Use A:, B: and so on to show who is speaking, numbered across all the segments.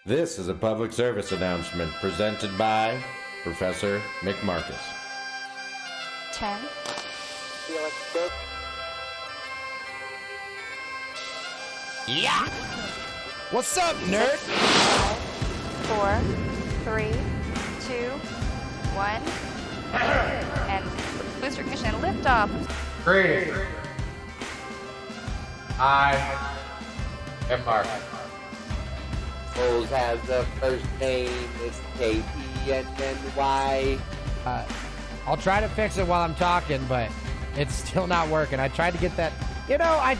A: This is a public service announcement presented by Professor McMarcus.
B: 10.
C: Yeah! What's up, nerd?
B: 5, 4, 3, 2, 1. And booster ignition and liftoff.
D: Greetings. I am Mark.
E: Foles has the first name, it's KPNNY.
C: I'll try to fix it while I'm talking, but it's still not working. I tried to get that. You know, I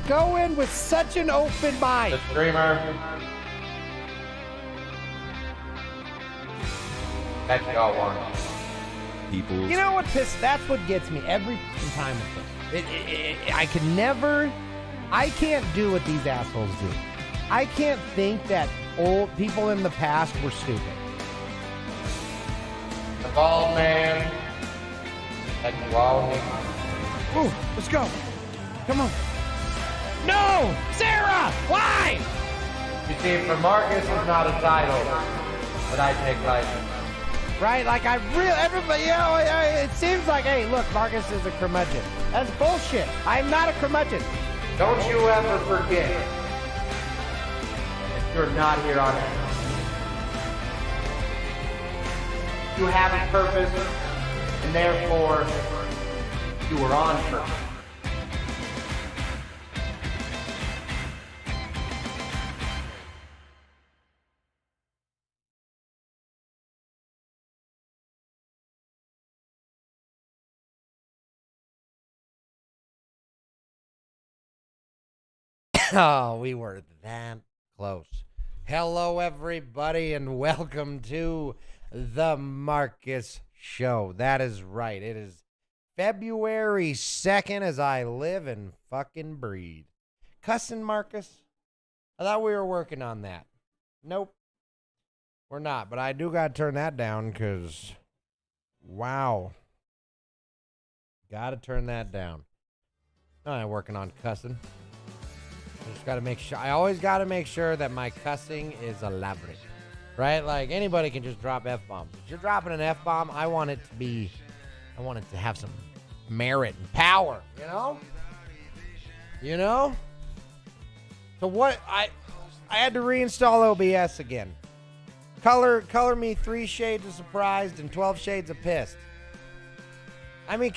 C: go in with such an open mind.
D: The streamer. That y'all want.
A: People's
C: You know what that's what gets me every time with this. I can't do what these assholes do. I can't think that old people in the past were stupid.
D: The bald man. That you all need.
C: Ooh, let's go. Come on. No! Sarah! Why?
D: You see, for Marcus is not a title that I take lightly.
C: Right? Like, everybody, it seems like, hey, look, Marcus is a curmudgeon. That's bullshit. I'm not a curmudgeon.
D: Don't you ever forget that you're not here on earth. You have a purpose, and therefore, you were on purpose.
C: Oh, we were that close. Hello, everybody, and welcome to the Marcus Show. That is right. It is February 2nd as I live and fucking breathe. Cussing Marcus? I thought we were working on that. Nope. We're not, but I do got to turn that down because, wow. Got to turn that down. I'm working on cussing. I just got to make sure. I always got to make sure that my cussing is elaborate, right? Like anybody can just drop F-bombs. If you're dropping an F-bomb, I want it to have some merit and power, you know? You know? So what, I had to reinstall OBS again. Color me 3 shades of surprised and 12 shades of pissed. I mean,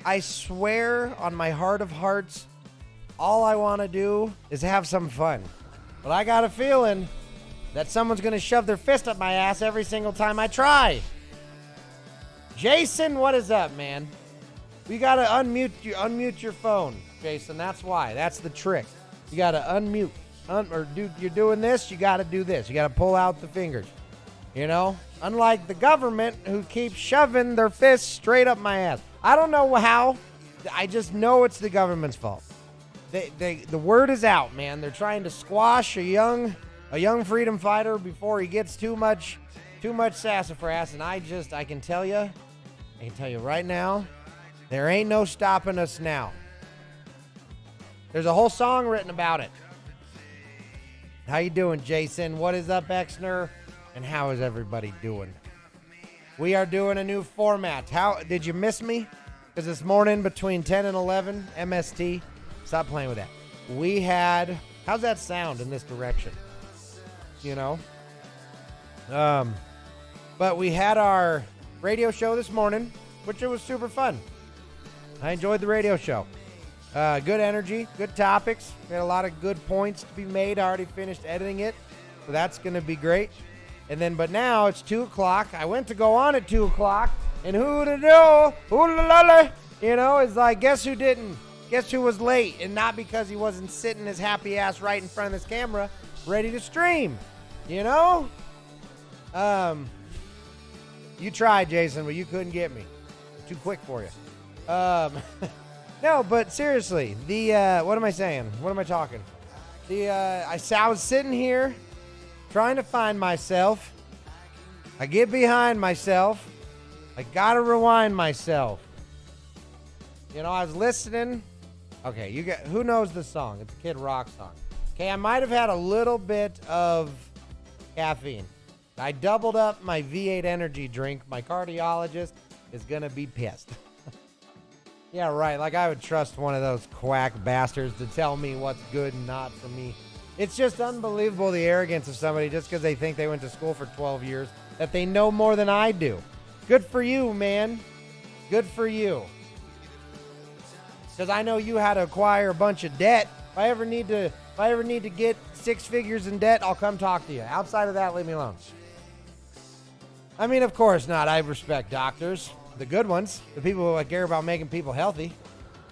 C: I swear on my heart of hearts, all I want to do is have some fun. But I got a feeling that someone's going to shove their fist up my ass every single time I try. Jason, what is up, man? We got to unmute your phone, Jason. That's why. That's the trick. You got to unmute. You're doing this, you got to do this. You got to pull out the fingers. You know? Unlike the government who keeps shoving their fists straight up my ass. I don't know how. I just know it's the government's fault. The word is out, man. They're trying to squash a young freedom fighter before he gets too much sassafras, and I can tell you right now, there ain't no stopping us now. There's a whole song written about it. How you doing, Jason? What is up, Exner? And how is everybody doing? We are doing a new format. How did you miss me? Because this morning between 10 and 11 MST. Stop playing with that. We had, how's that sound in this direction? You know? But we had our radio show this morning, which it was super fun. I enjoyed the radio show. Good energy, good topics. We had a lot of good points to be made. I already finished editing it, so that's going to be great. And then, but now it's 2 o'clock. I went to go on at 2 o'clock, and you know, it's like, guess who didn't? Guess who was late? And not because he wasn't sitting his happy ass right in front of his camera, ready to stream. You know? You tried, Jason, but you couldn't get me. Too quick for you. No, but seriously, what am I saying? What am I talking? I was sitting here trying to find myself. I get behind myself. I gotta rewind myself. You know, I was listening. Okay, who knows the song? It's a Kid Rock song. Okay, I might have had a little bit of caffeine. I doubled up my V8 energy drink. My cardiologist is going to be pissed. Yeah, right. Like I would trust one of those quack bastards to tell me what's good and not for me. It's just unbelievable the arrogance of somebody just because they think they went to school for 12 years that they know more than I do. Good for you, man. Good for you. Because I know you had to acquire a bunch of debt. If I ever need to get 6 figures in debt, I'll come talk to you. Outside of that, leave me alone. I mean, of course not. I respect doctors. The good ones. The people who care about making people healthy.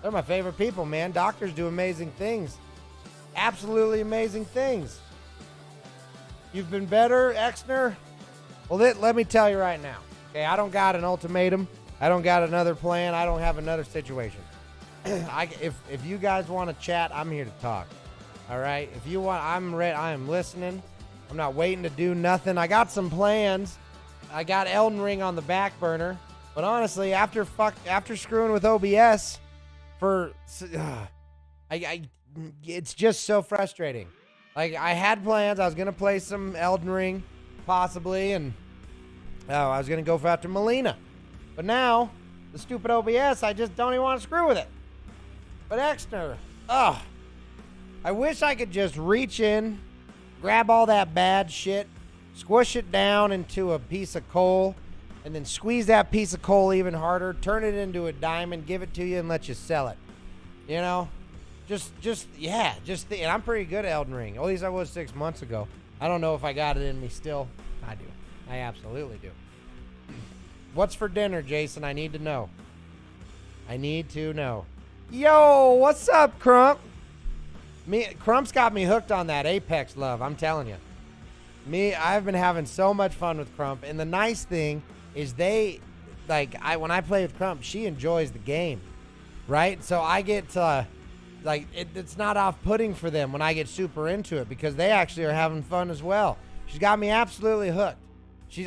C: They're my favorite people, man. Doctors do amazing things. Absolutely amazing things. You've been better, Exner? Well, let me tell you right now. Okay, I don't got an ultimatum. I don't got another plan. I don't have another situation. If you guys want to chat, I'm here to talk. All right? If you want, I'm ready. I am listening. I'm not waiting to do nothing. I got some plans. I got Elden Ring on the back burner. But honestly, after screwing with OBS it's just so frustrating. Like I had plans. I was gonna play some Elden Ring, possibly, and I was gonna go after Melania. But now the stupid OBS, I just don't even want to screw with it. But Exner, I wish I could just reach in, grab all that bad shit, squish it down into a piece of coal, and then squeeze that piece of coal even harder, turn it into a diamond, give it to you, and let you sell it. You know? And I'm pretty good at Elden Ring. At least I was 6 months ago. I don't know if I got it in me still. I do. I absolutely do. What's for dinner, Jason? I need to know. I need to know. Yo, what's up, Crump? Crump's got me hooked on that Apex love, I'm telling you. I've been having so much fun with Crump, and the nice thing is when I play with Crump, she enjoys the game, right? So I get to, it's not off-putting for them when I get super into it because they actually are having fun as well. She's got me absolutely hooked.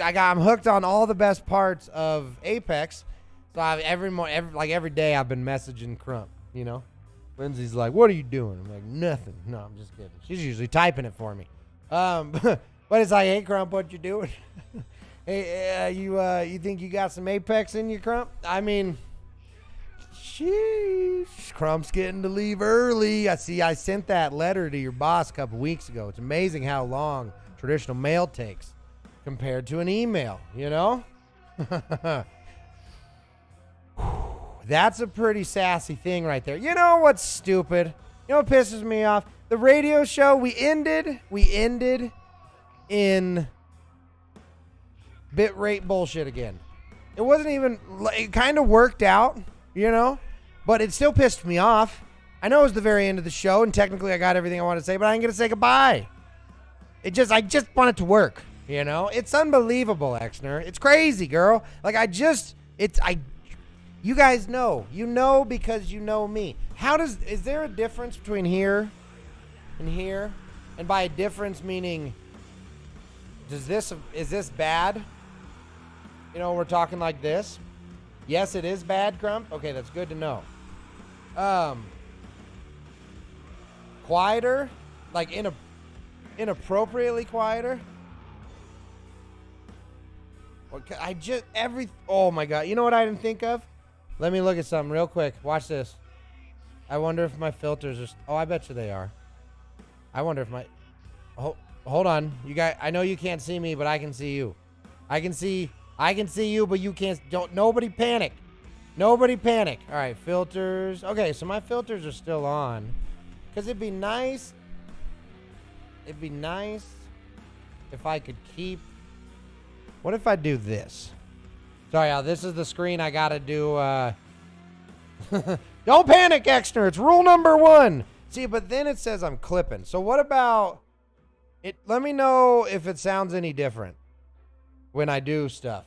C: I'm hooked on all the best parts of Apex. So every day I've been messaging Crump, you know? Lindsay's like, "What are you doing?" I'm like, "Nothing." No, I'm just kidding. She's usually typing it for me. But it's like, "Hey, Crump, what you doing?" Hey, you think you got some Apex in you, Crump? I mean, sheesh, Crump's getting to leave early. I sent that letter to your boss a couple weeks ago. It's amazing how long traditional mail takes compared to an email, you know? That's a pretty sassy thing right there. You know what's stupid? You know what pisses me off? The radio show, we ended in bitrate bullshit again. It wasn't even, it kind of worked out, you know, but it still pissed me off. I know it was the very end of the show, and technically I got everything I wanted to say, but I ain't gonna say goodbye. I just want it to work, you know. It's unbelievable, Exner. It's crazy, girl. You guys know. You know because you know me. Is there a difference between here and here? And by a difference meaning, is this bad? You know, we're talking like this. Yes, it is bad, Crump. Okay, that's good to know. Quieter? Like inappropriately quieter? Oh my God. You know what I didn't think of? Let me look at something real quick. Watch this. I wonder if my filters are... Oh, I bet you they are. I wonder if my... Hold on. You guys, I know you can't see me, but I can see you. I can see you, but you can't... Nobody panic. Nobody panic. All right, filters. Okay, so my filters are still on. Because it'd be nice... It'd be nice if I could keep... What if I do this? Sorry, this is the screen I gotta do. Don't panic, Exner. It's rule number 1. See, but then it says I'm clipping. So what about it? Let me know if it sounds any different when I do stuff.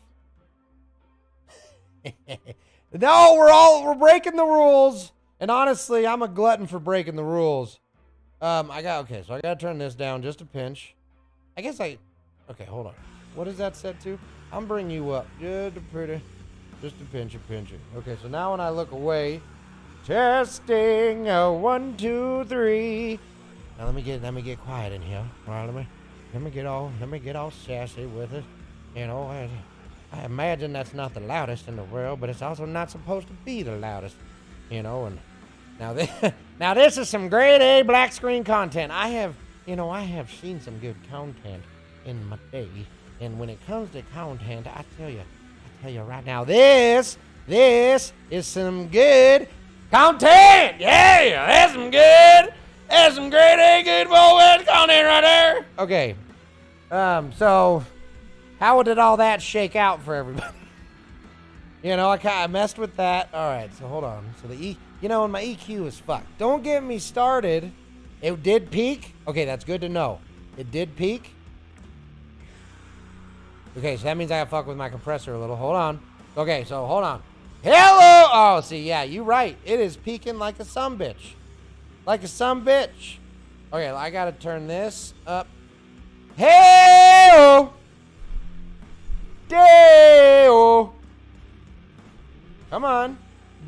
C: No, we're breaking the rules. And honestly, I'm a glutton for breaking the rules. So I gotta turn this down just a pinch. Okay, hold on. What is that set to? I'm bringing you up. Just a pinch. Okay, so now when I look away, testing, 1, 2, 3. Now let me get quiet in here. All right, let me get all sassy with it. You know, I imagine that's not the loudest in the world, but it's also not supposed to be the loudest. You know, and now this is some grade A black screen content. I have seen some good content in my day, and when it comes to content, I tell you right now, this is some good content. Yeah, that's some grade A good bullshit content right there. Okay, so how did all that shake out for everybody? You know, I kind of messed with that. All right, so hold on. So and my EQ is fucked. Don't get me started. It did peak. Okay, that's good to know. It did peak. Okay, so that means I gotta fuck with my compressor a little. Hold on. Okay, so hold on. Hello! Oh, see, yeah, you're right. It is peaking like a sumbitch. Like a sumbitch. Okay, I gotta turn this up. Hey-oh! Day-oh! Come on.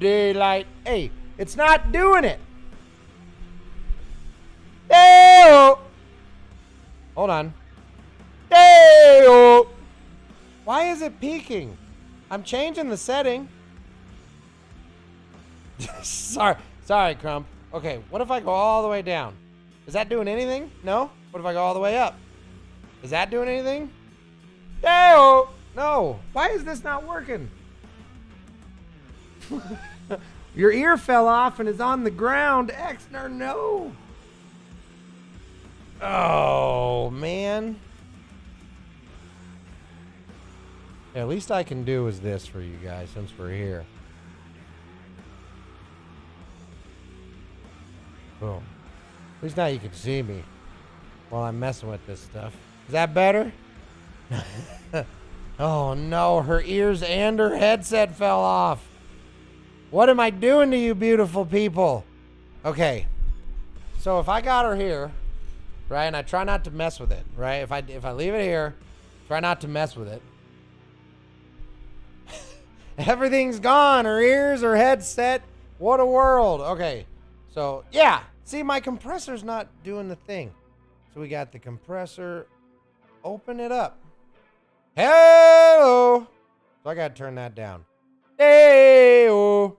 C: Daylight. Hey, it's not doing it. Day-oh! Hold on. Day-oh! Why is it peaking? I'm changing the setting. Sorry, Crump. Okay, what if I go all the way down? Is that doing anything? No? What if I go all the way up? Is that doing anything? Day-oh! No. Why is this not working? Your ear fell off and is on the ground. Exner, no. Oh, man. Yeah, at least I can do is this for you guys since we're here. Boom. At least now you can see me while I'm messing with this stuff. Is that better? Oh no, her ears and her headset fell off. What am I doing to you beautiful people? Okay. So if I got her here, right, and I try not to mess with it, right? If I leave it here, try not to mess with it. Everything's gone. Her ears, her headset. What a world. Okay. So, yeah. See, my compressor's not doing the thing. So we got the compressor. Open it up. Hello. So I got to turn that down. Hey-oh.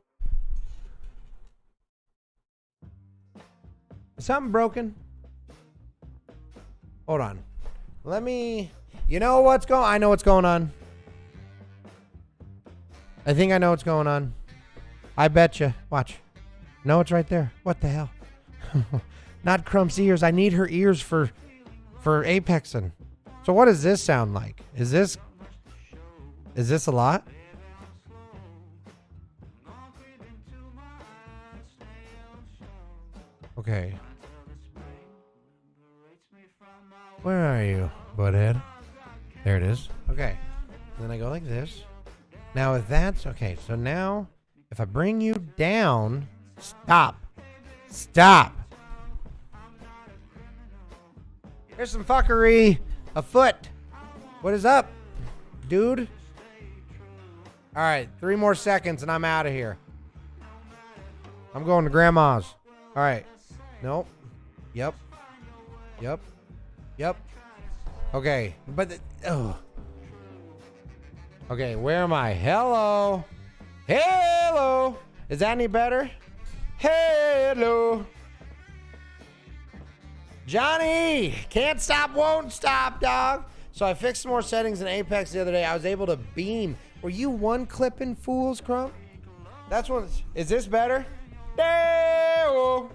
C: Is something broken? Hold on. Let me... You know what's going... I know what's going on. I think I know what's going on. I bet you. Watch. No, it's right there. What the hell? Not Crump's ears. I need her ears for apexing. So what does this sound like? Is this a lot? Okay. Where are you, butthead? There it is. Okay. And then I go like this. Now if that's okay, so now if I bring you down, stop. There's some fuckery afoot. What is up, dude? All right, 3 more seconds and I'm out of here. I'm going to grandma's. All right. Nope. Yep. Okay, but okay, where am I? Hello. Is that any better? Hello. Johnny, can't stop, won't stop, dog. So I fixed some more settings in Apex the other day. I was able to beam. Were you one clipping fools, Crump? That's what. Is this better? Day-o.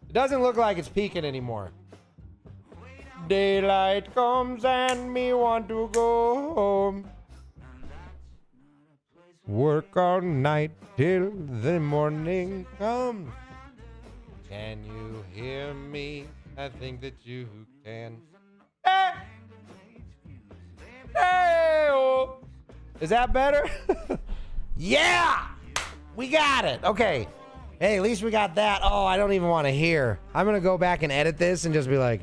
C: It doesn't look like it's peaking anymore. Daylight comes and me want to go home. Work all night till the morning comes. Can you hear me? I think that you can. Hey-oh. Is that better? Yeah! We got it. Okay. Hey, at least we got that. Oh, I don't even want to hear. I'm going to go back and edit this and just be like,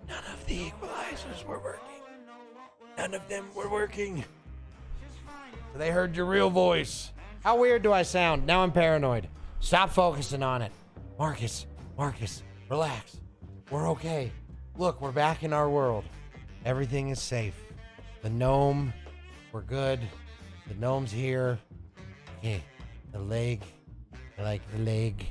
C: none of the equalizers were working. None of them were working. So they heard your real voice. How weird do I sound? Now I'm paranoid. Stop focusing on it. Marcus, relax. We're okay. Look, we're back in our world. Everything is safe. The gnome, we're good. The gnome's here. Okay, the leg, I like the leg.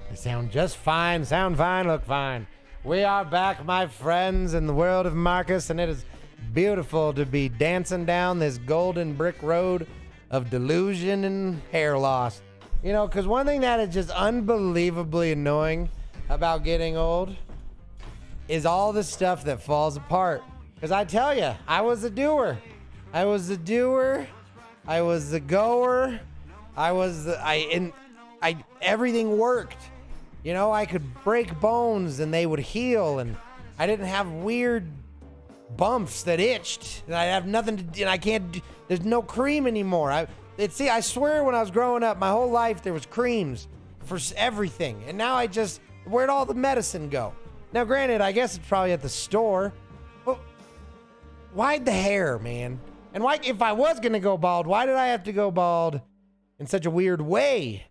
C: They sound just fine, look fine. We are back, my friends, in the world of Marcus, and it is beautiful to be dancing down this golden brick road of delusion and hair loss. You know, because one thing that is just unbelievably annoying about getting old is all the stuff that falls apart. Because I tell you, I was a doer. I was a goer. Everything worked. You know, I could break bones and they would heal, and I didn't have weird bumps that itched, and I have nothing to do, and I can't, there's no cream anymore. I swear when I was growing up, my whole life there was creams for everything, and now where'd all the medicine go? Now granted, I guess it's probably at the store, but why'd the hair, man? And why, if I was gonna go bald, why did I have to go bald in such a weird way?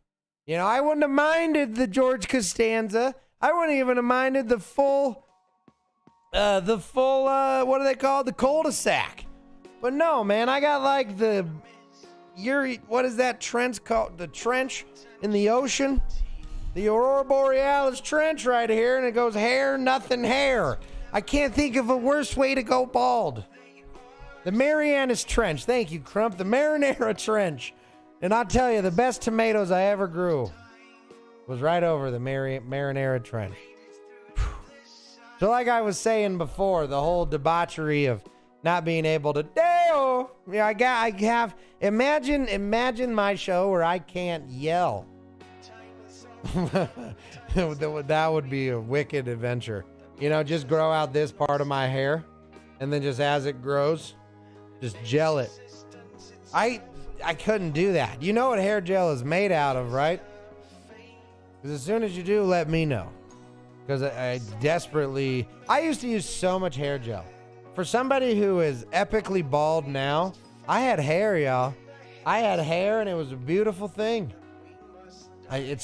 C: You know, I wouldn't have minded the George Costanza. I wouldn't even have minded the full, what are they called? The cul-de-sac. But no, man, I got like what is that trench called? The trench in the ocean? The Aurora Borealis trench right here, and it goes hair, nothing hair. I can't think of a worse way to go bald. The Marianas Trench. Thank you, Crump. The Marinara Trench. And I'll tell you, the best tomatoes I ever grew was right over the Marinara Trench. So like I was saying before, the whole debauchery of not being able to imagine my show where I can't yell. That would be a wicked adventure. You know, just grow out this part of my hair, and then just as it grows, just gel it. I couldn't do that. You know what hair gel is made out of, right? Because as soon as you do, let me know. Because I used to use so much hair gel. For somebody who is epically bald now, I had hair, y'all. I had hair, and it was a beautiful thing. It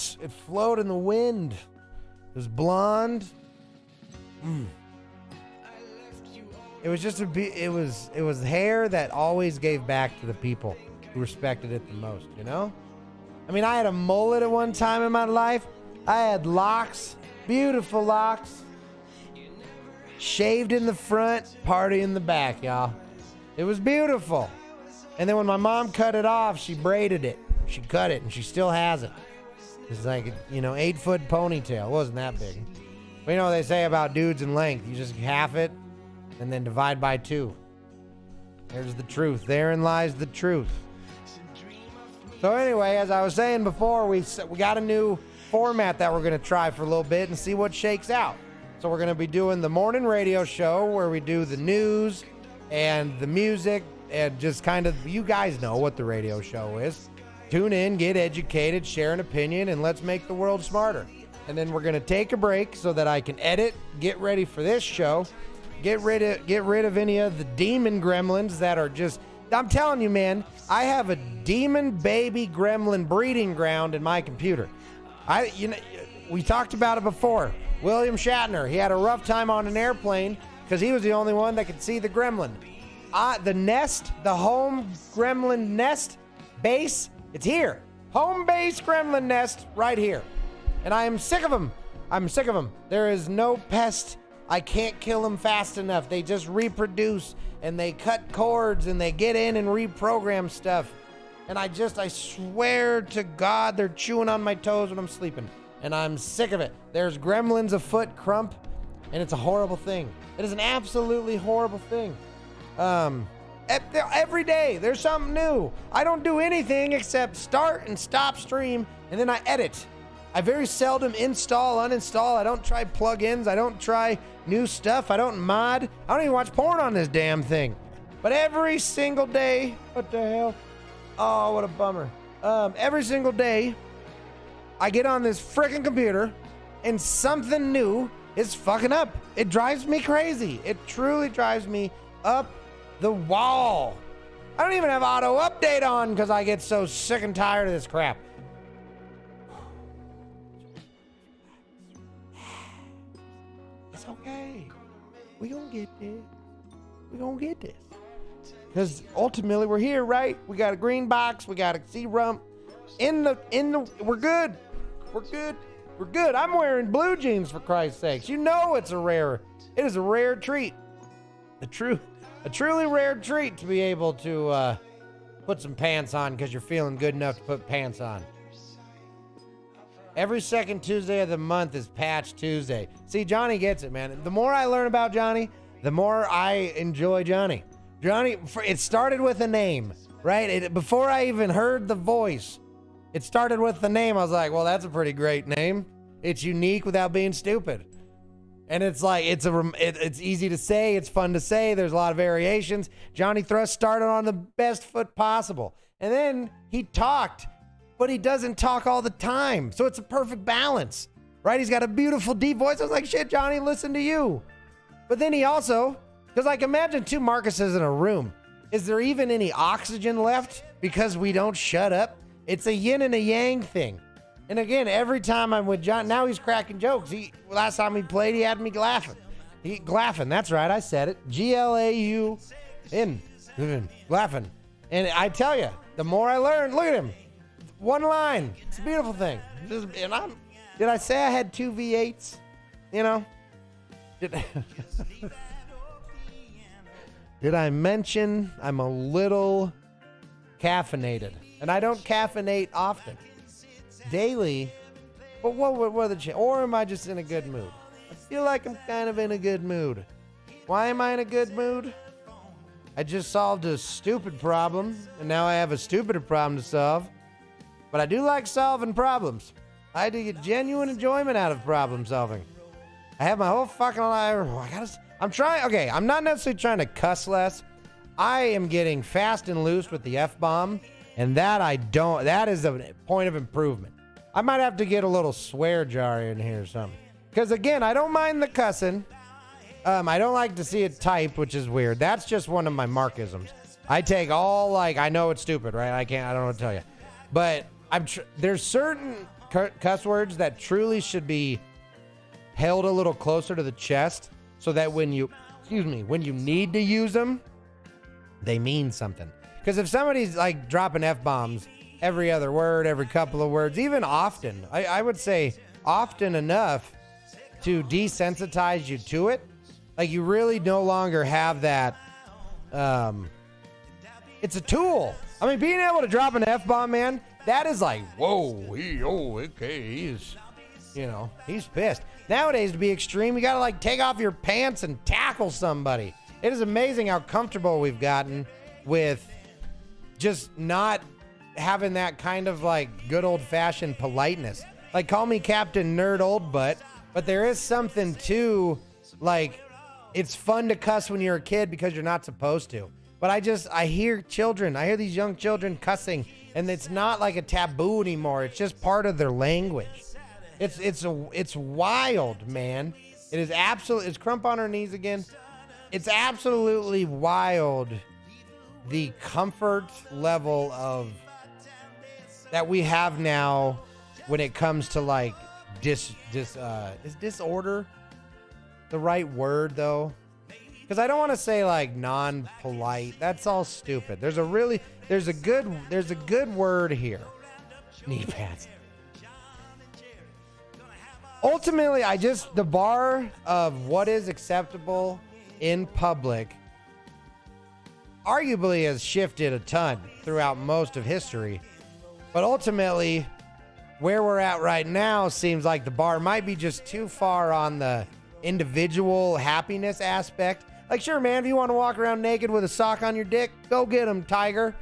C: flowed in the wind. It was blonde. It was just it was hair that always gave back to the people who respected it the most, you know? I mean, I had a mullet at one time in my life. I had locks, beautiful locks. Shaved in the front, party in the back, y'all. It was beautiful. And then when my mom cut it off, she braided it. She cut it, and she still has it. It's like, 8-foot ponytail. It wasn't that big. But you know what they say about dudes in length? You just half it and then divide by 2. There's the truth. Therein lies the truth. So anyway, as I was saying before, we got a new format that we're going to try for a little bit and see what shakes out. So we're going to be doing the morning radio show where we do the news and the music and just kind of, you guys know what the radio show is. Tune in, get educated, share an opinion, and let's make the world smarter. And then we're going to take a break so that I can edit, get ready for this show, get rid of any of the demon gremlins that are just, I'm telling you, man, I have a demon baby gremlin breeding ground in my computer. We talked about it before. William Shatner, he had a rough time on an airplane because he was the only one that could see the gremlin. The nest, the home gremlin nest base, it's here. Home base gremlin nest right here. And I am sick of them. I'm sick of them. There is no pest. I can't kill them fast enough. They just reproduce and they cut cords and they get in and reprogram stuff. And I swear to God, they're chewing on my toes when I'm sleeping. And I'm sick of it. There's gremlins afoot, Crump, and it's a horrible thing. It is an absolutely horrible thing. Every day, there's something new. I don't do anything except start and stop stream, and then I edit. I very seldom install, uninstall. I don't try plugins. I don't try new stuff. I don't mod. I don't even watch porn on this damn thing. But every single day, what the hell? Oh, what a bummer. Every single day, I get on this freaking computer, and something new is fucking up. It drives me crazy. It truly drives me up the wall. I don't even have auto update on because I get so sick and tired of this crap. okay. We gonna get this. We gonna get this. Because ultimately we're here, right? We got a green box. We got a C-rump. We're good. We're good. We're good. I'm wearing blue jeans, for Christ's sakes. You know it is a rare treat. A truly rare treat to be able to put some pants on because you're feeling good enough to put pants on. Every second Tuesday of the month is Patch Tuesday. See, Johnny gets it, man. The more I learn about Johnny, the more I enjoy Johnny. Johnny, it started with a name, right? Before I even heard the voice, it started with the name. I was like, well, that's a pretty great name. It's unique without being stupid. And it's like, it's easy to say. It's fun to say. There's a lot of variations. Johnny Thrust started on the best foot possible. And then he talked, but he doesn't talk all the time. So it's a perfect balance, right? He's got a beautiful deep voice. I was like, shit, Johnny, listen to you. But then he also, because like imagine two Marcuses in a room. Is there even any oxygen left because we don't shut up? It's a yin and a yang thing. And again, every time I'm with John, now he's cracking jokes. Last time he played, he had me laughing. Laughing, that's right, I said it. G-L-A-U-N, laughing. And I tell you, the more I learn, look at him. One line, it's a beautiful thing. Did I say I had two V8s? You know? Did I mention I'm a little caffeinated? And I don't caffeinate often. Daily, but what are the chances? Or am I just in a good mood? I feel like I'm kind of in a good mood. Why am I in a good mood? I just solved a stupid problem, and now I have a stupider problem to solve. But I do like solving problems. I do get genuine enjoyment out of problem solving. I have my whole fucking life. I'm not necessarily trying to cuss less. I am getting fast and loose with the F-bomb, and that is a point of improvement. I might have to get a little swear jar in here or something. Because again, I don't mind the cussing. I don't like to see it typed, which is weird. That's just one of my Markisms. I take all, I know it's stupid, right? I don't know what to tell you. But there's certain cuss words that truly should be held a little closer to the chest so that when you need to use them, they mean something. Because if somebody's dropping F-bombs every other word, every couple of words, even often, I would say often enough to desensitize you to it, you really no longer have that, it's a tool. I mean, being able to drop an F-bomb, man, that is whoa, he's pissed. Nowadays, to be extreme, you gotta take off your pants and tackle somebody. It is amazing how comfortable we've gotten with just not having that kind of good old-fashioned politeness. Call me Captain Nerd Old Butt, but there is something to it's fun to cuss when you're a kid because you're not supposed to. But I hear these young children cussing, and it's not a taboo anymore. It's just part of their language. It's wild, man. It is absolutely. Is Crump on her knees again? It's absolutely wild. The comfort level of that we have now when it comes to is disorder the right word though? Because I don't want to say non-polite. That's all stupid. There's a good word here. Knee pads. Ultimately, the bar of what is acceptable in public arguably has shifted a ton throughout most of history. But ultimately, where we're at right now seems like the bar might be just too far on the individual happiness aspect. Sure, man, if you want to walk around naked with a sock on your dick, go get him, tiger.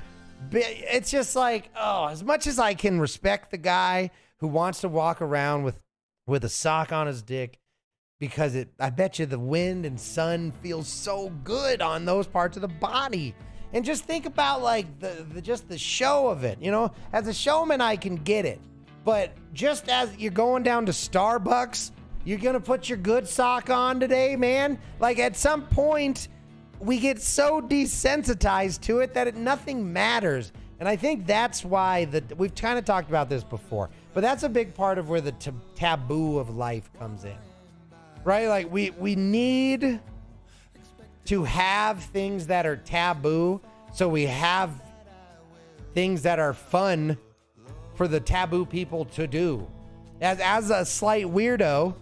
C: It's just as much as I can respect the guy who wants to walk around with a sock on his dick, because I bet you the wind and sun feels so good on those parts of the body. And just think about the show of it, as a showman, I can get it. But just as you're going down to Starbucks, you're going to put your good sock on today, man. At some point we get so desensitized to it that nothing matters. And I think that's why we've kind of talked about this before, but that's a big part of where the taboo of life comes in. right? Like we need to have things that are taboo, so we have things that are fun for the taboo people to do. As a slight weirdo,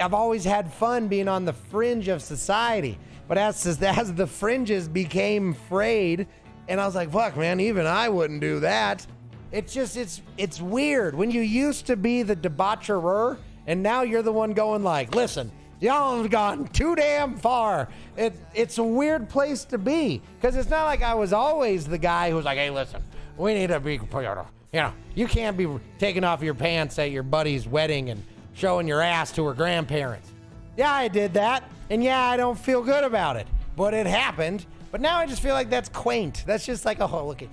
C: I've always had fun being on the fringe of society. But as the fringes became frayed, and I was like, fuck, man, even I wouldn't do that. It's weird when you used to be the debaucherer, and now you're the one going like, listen, y'all have gone too damn far. It's a weird place to be, because it's not like I was always the guy who's like, hey, listen, we need to be, you know, you can't be taking off your pants at your buddy's wedding and showing your ass to her grandparents. Yeah, I did that, and yeah, I don't feel good about it, but it happened. But now I just feel like that's quaint. That's just like, oh, look at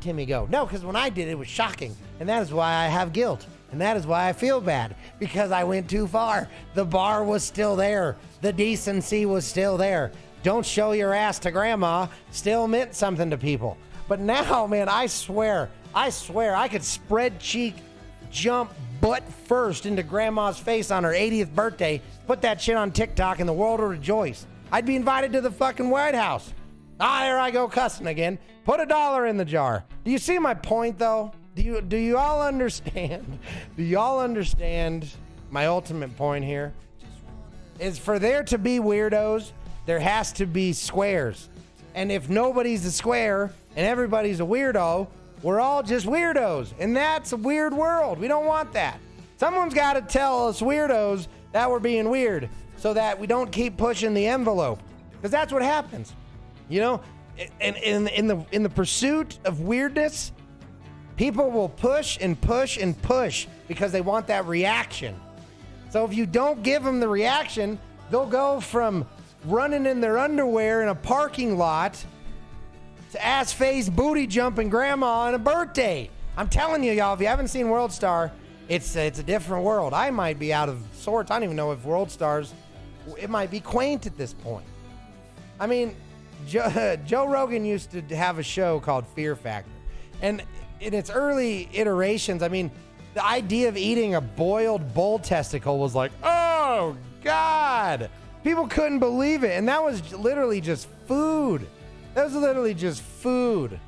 C: Timmy go. No, because when I did it was shocking, and that is why I have guilt, and that is why I feel bad, because I went too far. The bar was still there. The decency was still there. Don't show your ass to grandma still meant something to people. But now, man, I swear, I could spread cheek, jump butt first into grandma's face on her 80th birthday, put that shit on TikTok, and the world will rejoice. I'd be invited to the fucking White House. There I go cussing again. Put $1 in the jar. Do you see my point, though? Do you all understand? Do y'all understand my ultimate point here? Is for there to be weirdos, there has to be squares. And if nobody's a square and everybody's a weirdo, we're all just weirdos. And that's a weird world. We don't want that. Someone's got to tell us weirdos that we're being weird so that we don't keep pushing the envelope. Because that's what happens. You know, in the pursuit of weirdness, people will push and push and push because they want that reaction. So if you don't give them the reaction, they'll go from running in their underwear in a parking lot to ass-face booty jumping grandma on a birthday. I'm telling you, y'all, if you haven't seen World Star, it's a different world. I might be out of sorts. I don't even know if World Stars, it might be quaint at this point. I mean, Joe Rogan used to have a show called Fear Factor. And in its early iterations, I mean, the idea of eating a boiled bull testicle was like, oh, God. People couldn't believe it. And that was literally just food. That was literally just food.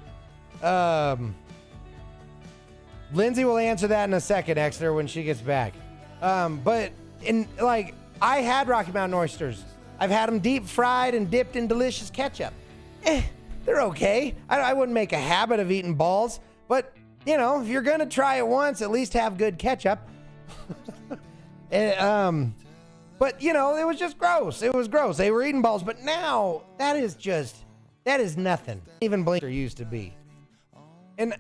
C: Lindsay will answer that in a second, Exeter, when she gets back. But I had Rocky Mountain oysters. I've had them deep fried and dipped in delicious ketchup. They're okay. I wouldn't make a habit of eating balls, but you know, if you're gonna try it once, at least have good ketchup. But you know, it was just gross. It was gross. They were eating balls, but now that is nothing. Even Blinker used to be. And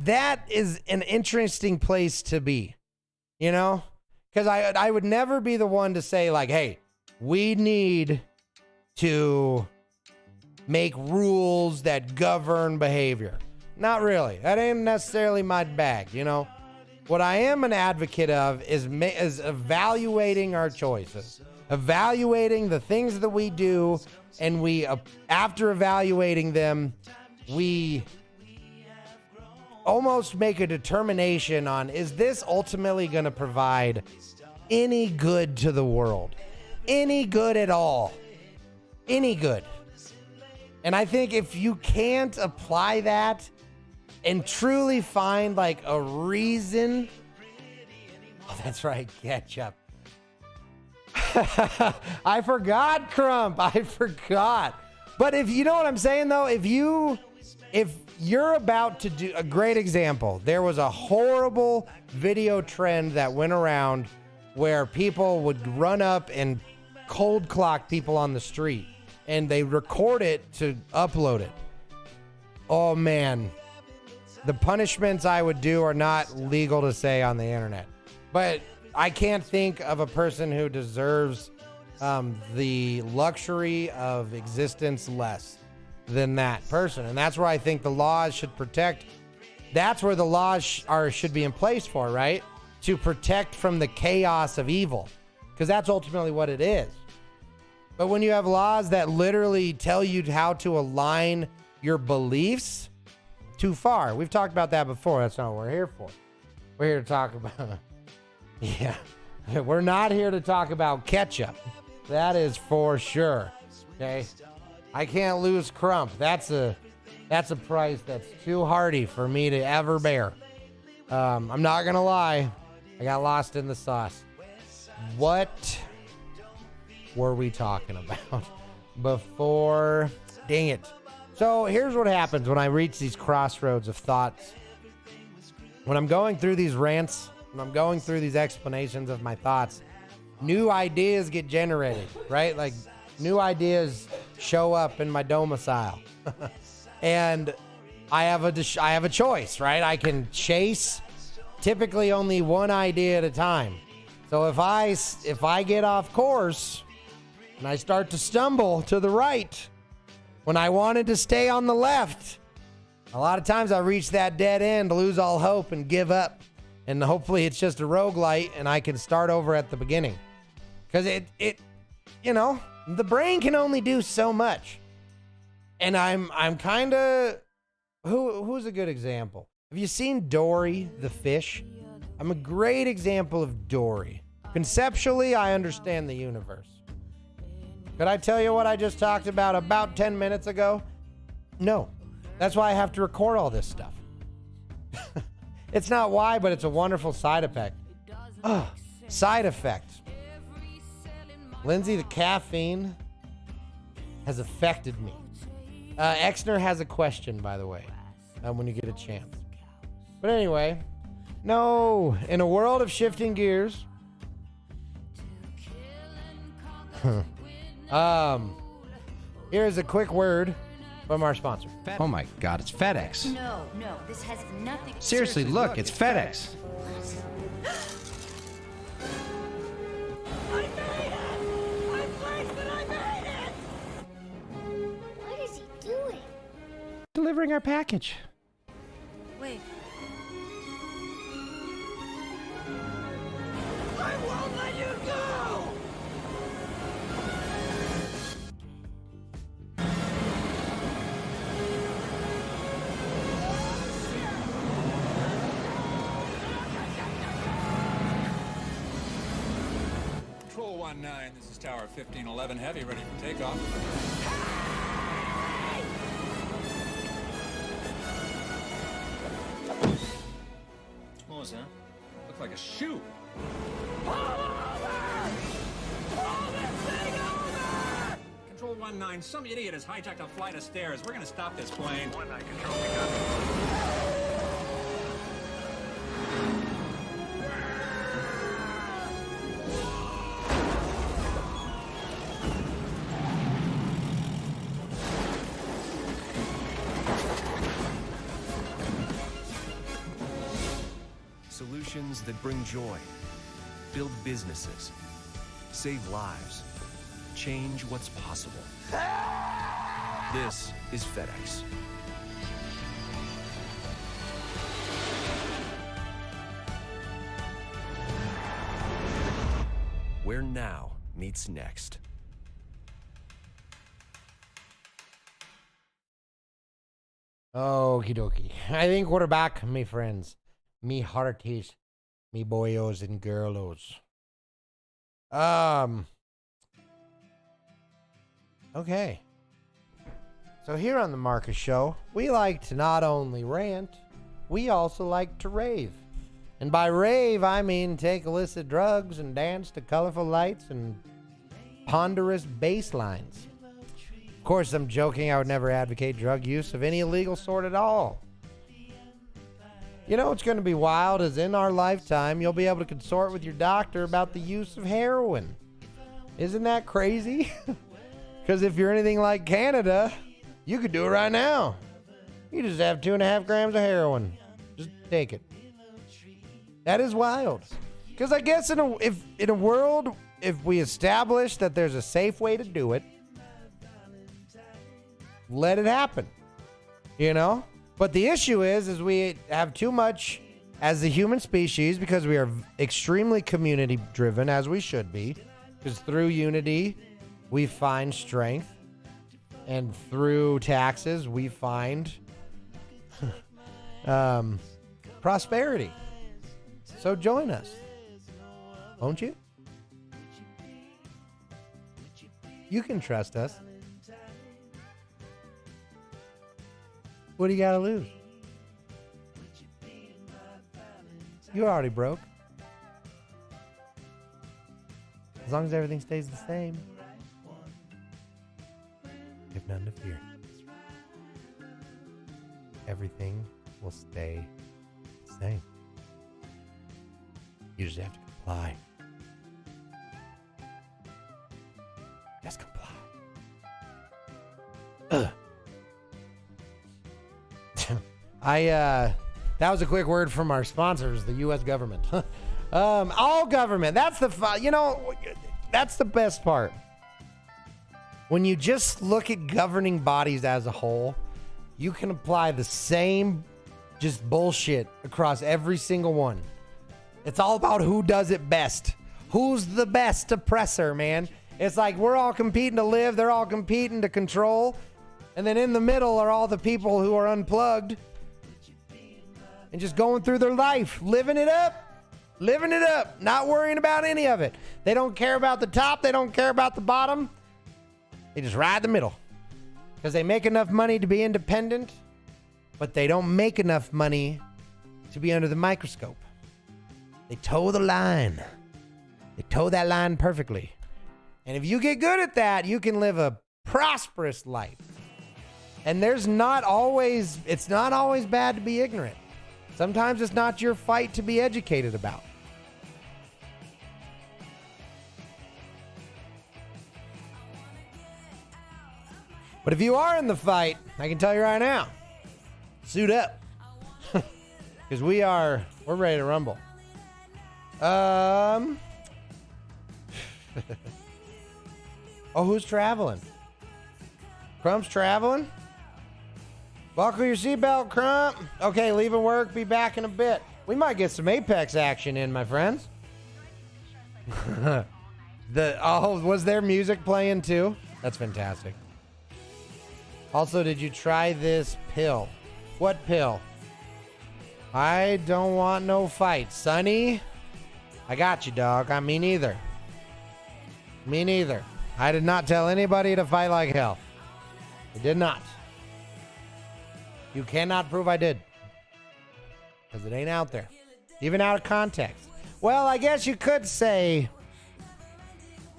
C: that is an interesting place to be, you know? Because I would never be the one to say like, hey, we need to make rules that govern behavior. Not really. That ain't necessarily my bag, you know? What I am an advocate of is evaluating our choices, evaluating the things that we do, and after evaluating them, we almost make a determination on, is this ultimately going to provide any good to the world? Any good at all? Any good? And I think if you can't apply that and truly find like a reason, oh, that's right, ketchup. I forgot, Crump. I forgot. But if you know what I'm saying though, if you're about to do a great example, there was a horrible video trend that went around where people would run up and cold clock people on the street and they record it to upload it. Oh man, the punishments I would do are not legal to say on the internet, but I can't think of a person who deserves the luxury of existence less than that person. And that's where I think the laws should protect. That's where the laws should be in place for, right? To protect from the chaos of evil, because that's ultimately what it is. But when you have laws that literally tell you how to align your beliefs, too far. We've talked about that before. That's not what we're here for. We're here to talk about, yeah, We're not here to talk about ketchup. That is for sure. Okay? I can't lose Crump. That's a price that's too hardy for me to ever bear. I'm not gonna lie. I got lost in the sauce. What were we talking about before? Dang it. So here's what happens when I reach these crossroads of thoughts. When I'm going through these rants, when I'm going through these explanations of my thoughts, new ideas get generated, right? Like new ideas show up in my domicile. And I have a choice, right? I can chase typically only one idea at a time. So if I get off course and I start to stumble to the right when I wanted to stay on the left, a lot of times I reach that dead end, lose all hope, and give up. And hopefully it's just a roguelite and I can start over at the beginning. Because the brain can only do so much. And I'm kind of, who's a good example? Have you seen Dory the fish? I'm a great example of Dory. Conceptually, I understand the universe. Could I tell you what I just talked about 10 minutes ago? No. That's why I have to record all this stuff. It's not why, but it's a wonderful side effect. Side effect. Lindsay, the caffeine has affected me. Exner has a question, by the way, when you get a chance. But anyway, no, in a world of shifting gears, here's a quick word from our sponsor.
F: Oh my God, it's FedEx.
G: No, this has nothing.
F: Seriously, look, it's FedEx.
G: What is he doing?
F: Delivering our package.
G: Wait.
H: Control 1-9, this is Tower 1511 Heavy, ready for takeoff. What was that? Looked like a shoe. Control 1-9, some idiot has hijacked a flight of stairs. We're gonna stop this plane. 1-9, control, we got it.
I: Solutions that bring joy, build businesses, save lives, change what's possible. This is FedEx. Where now meets next.
C: Okie dokie. I think we're back, me friends. Me hearties, me boyos and girlos. Okay. So here on the Marcus Show, we like to not only rant, we also like to rave. And by rave, I mean take illicit drugs and dance to colorful lights and ponderous bass lines. Of course, I'm joking. I would never advocate drug use of any illegal sort at all. You know what's going to be wild is in our lifetime, you'll be able to consort with your doctor about the use of heroin. Isn't that crazy? Because if you're anything like Canada, you could do it right now. You just have 2.5 grams of heroin. Just take it. That is wild. Because I guess in a world, if we establish that there's a safe way to do it, let it happen. You know? But the issue is we have too much as the human species because we are extremely community driven, as we should be. Because through unity, we find strength. And through taxes, we find prosperity. So join us. Won't you? You can trust us. What do you got to lose? You're already broke. As long as everything stays the same. You have none to fear. Everything will stay the same. You just have to comply. Just comply. That was a quick word from our sponsors, the U.S. government. All government. That's that's the best part. When you just look at governing bodies as a whole, you can apply the same just bullshit across every single one. It's all about who does it best. Who's the best oppressor, man? It's like we're all competing to live. They're all competing to control. And then in the middle are all the people who are unplugged and just going through their life, living it up, not worrying about any of it. They don't care about the top. They don't care about the bottom. They just ride the middle because they make enough money to be independent, but they don't make enough money to be under the microscope. They toe the line. They toe that line perfectly. And if you get good at that, you can live a prosperous life. And it's not always bad to be ignorant. Sometimes it's not your fight to be educated about. But if you are in the fight, I can tell you right now, suit up. Because we're ready to rumble. Oh, who's traveling? Crump's traveling? Buckle your seatbelt, Crump. Okay, leaving work. Be back in a bit. We might get some Apex action in, my friends. Was there music playing too? That's fantastic. Also, did you try this pill? What pill? I don't want no fight. Sonny, I got you, dog. Me neither. Me neither. I did not tell anybody to fight like hell. I did not. You cannot prove I did. Because it ain't out there. Even out of context. Well, I guess you could say...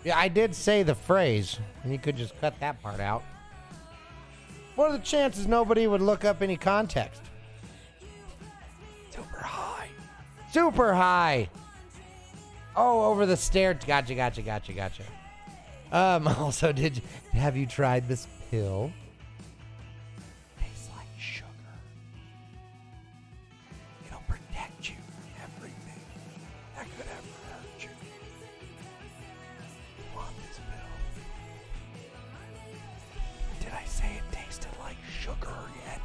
C: Yeah, I did say the phrase. And you could just cut that part out. What are the chances nobody would look up any context? Super high. Super high. Oh, over the stair. Gotcha. Also, have you tried this pill? Tastes like sugar. It'll protect you from everything that could ever hurt you. You want this pill? Did I say it tasted like sugar yet?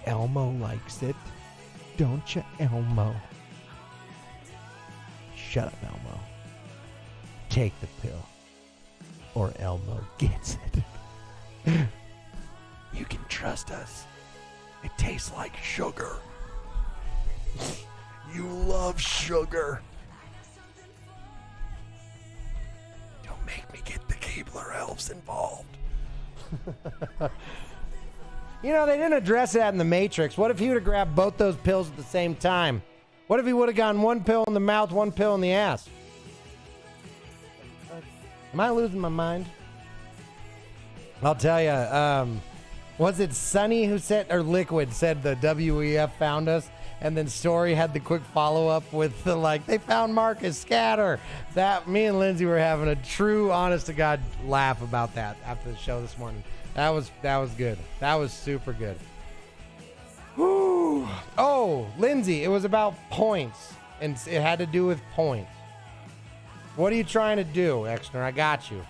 C: Elmo likes it. Don't you, Elmo? Shut up, Elmo. Take the pill, or Elmo gets it. You can trust us. It tastes like sugar. You love sugar. Don't make me get the Keebler elves involved. You know, they didn't address that in the Matrix. What if he would have grabbed both those pills at the same time? What if he would have gotten one pill in the mouth, one pill in the ass? Am I losing my mind? I'll tell you. Was it Sonny who said, or Liquid said the WEF found us? And then Story had the quick follow-up with the, they found Marcus Scatter. That, me and Lindsay were having a true, honest-to-God laugh about that after the show this morning. That was good. That was super good. Woo. Oh, Lindsay, it was about points. And it had to do with points. What are you trying to do, Exner? I got you.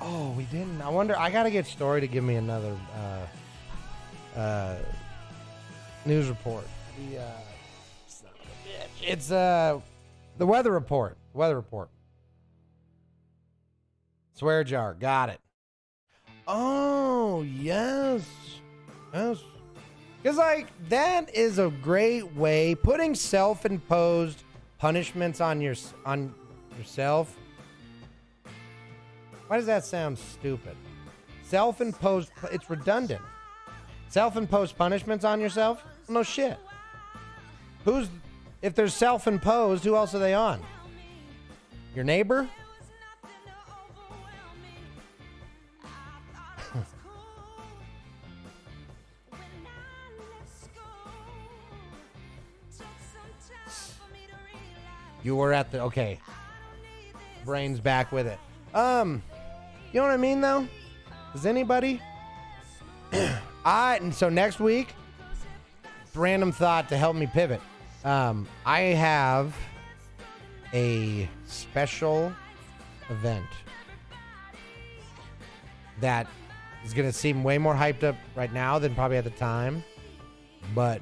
C: Oh, we didn't. I wonder. I gotta get Story to give me another news report. Son of a bitch. It's the weather report. Weather report. Swear jar. Got it. Oh yes, yes. Because, like, that is a great way. Putting self-imposed punishments on yourself. Why does that sound stupid? Self-imposed, it's redundant. Self-imposed punishments on yourself? No shit. If they're self-imposed, who else are they on? Your neighbor? You were at the, okay. Brain's back with it. You know what I mean though? Does anybody? And so next week, random thought to help me pivot. I have a special event that is going to seem way more hyped up right now than probably at the time, but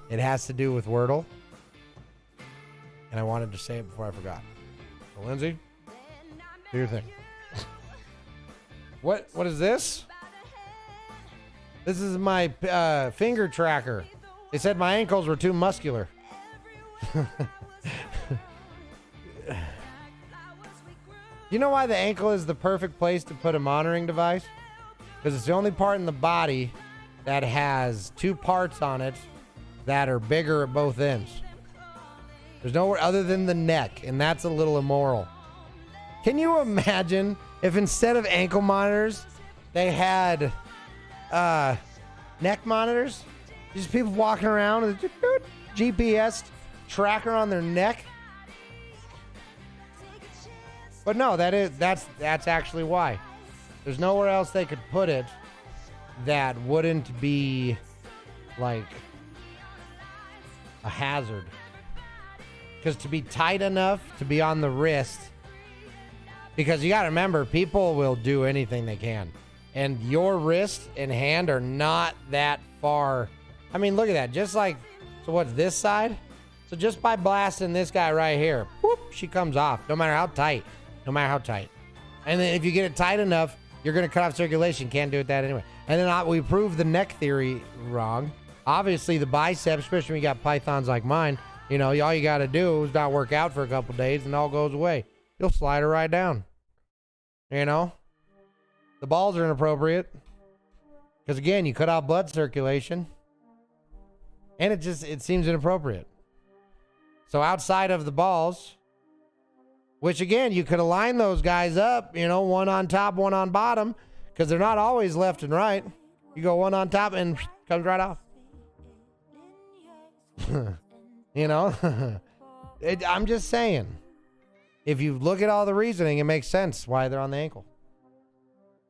C: it has to do with Wordle. And I wanted to say it before I forgot. So, Lindsay, do your thing. What is this? This is my finger tracker. They said my ankles were too muscular. You know why the ankle is the perfect place to put a monitoring device? Because it's the only part in the body that has two parts on it that are bigger at both ends. There's nowhere other than the neck, and that's a little immoral. Can you imagine if instead of ankle monitors, they had neck monitors? Just people walking around with a GPS tracker on their neck. But no, that's actually why. There's nowhere else they could put it that wouldn't be like a hazard. Because to be tight enough to be on the wrist, because you got to remember, people will do anything they can. And your wrist and hand are not that far. I mean, look at that. Just like, so what's this side? So just by blasting this guy right here, whoop, she comes off. No matter how tight. No matter how tight. And then if you get it tight enough, you're going to cut off circulation. Can't do it that anyway. And then we proved the neck theory wrong. Obviously, the biceps, especially when you got pythons like mine, you know, all you got to do is not work out for a couple days and it all goes away. You'll slide her right down. You know? The balls are inappropriate. Because again, you cut off blood circulation. And it seems inappropriate. So outside of the balls, which again, you could align those guys up, you know, one on top, one on bottom, because they're not always left and right. You go one on top and comes right off. You know? I'm just saying. If you look at all the reasoning, it makes sense why they're on the ankle.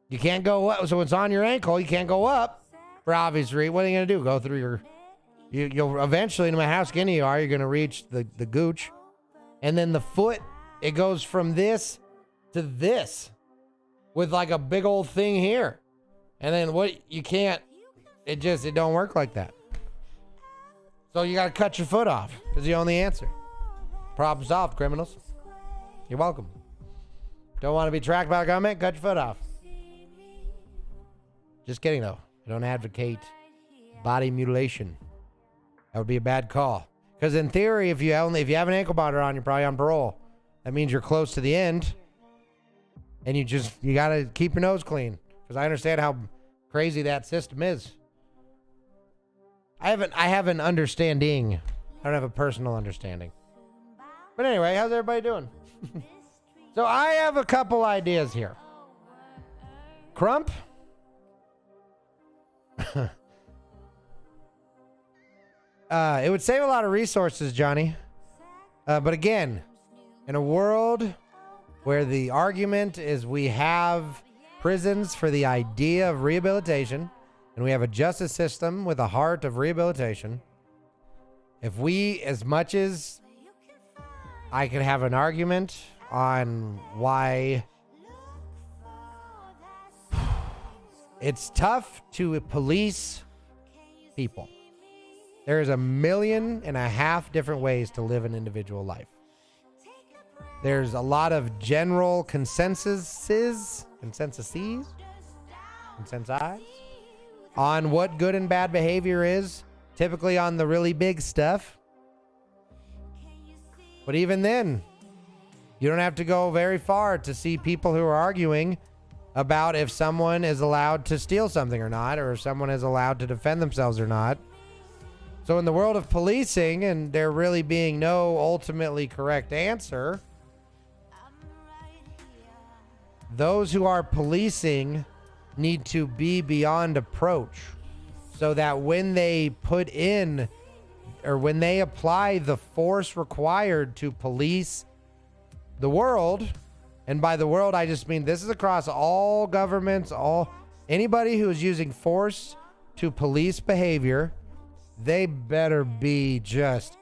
C: You can't go up. So it's on your ankle. You can't go up for obvious reasons. What are you going to do? Go through your... You'll eventually, no matter how skinny you are, you're going to reach the gooch. And then the foot, it goes from this to this with like a big old thing here. And then it don't work like that. So you got to cut your foot off because you own the answer. Problem solved, criminals. You're welcome. Don't want to be tracked by the government? Cut your foot off. Just kidding though. I don't advocate body mutilation. That would be a bad call. Because in theory, if you have an ankle monitor on, you're probably on parole. That means you're close to the end. And you got to keep your nose clean. Because I understand how crazy that system is. I have an understanding. I don't have a personal understanding. But anyway, how's everybody doing? So I have a couple ideas here. Crump? It would save a lot of resources, Johnny. But again, in a world where the argument is we have prisons for the idea of rehabilitation, and we have a justice system with a heart of rehabilitation, if we, as much as I could have an argument on why it's tough to police people. There's 1.5 million different ways to live an individual life. There's a lot of general consensi, on what good and bad behavior is, typically on the really big stuff. But even then, you don't have to go very far to see people who are arguing about if someone is allowed to steal something or not, or if someone is allowed to defend themselves or not. So in the world of policing, and there really being no ultimately correct answer, those who are policing need to be beyond approach, so that when they put in, or when they apply the force required to police the world, and by the world I just mean this is across all governments, anybody who is using force to police behavior, they better be just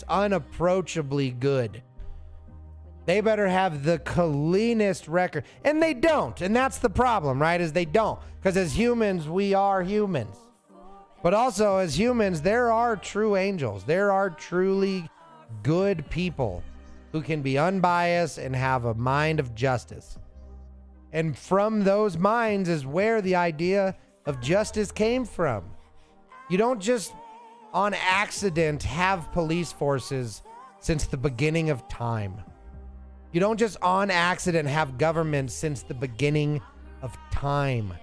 C: unapproachably good. They better have the cleanest record. And they don't. And that's the problem, right? Is they don't. Because as humans, we are humans. But also as humans, there are true angels. There are truly good people who can be unbiased and have a mind of justice. And from those minds is where the idea of justice came from. You don't just on accident have police forces since the beginning of time. You don't just on accident have government since the beginning of time.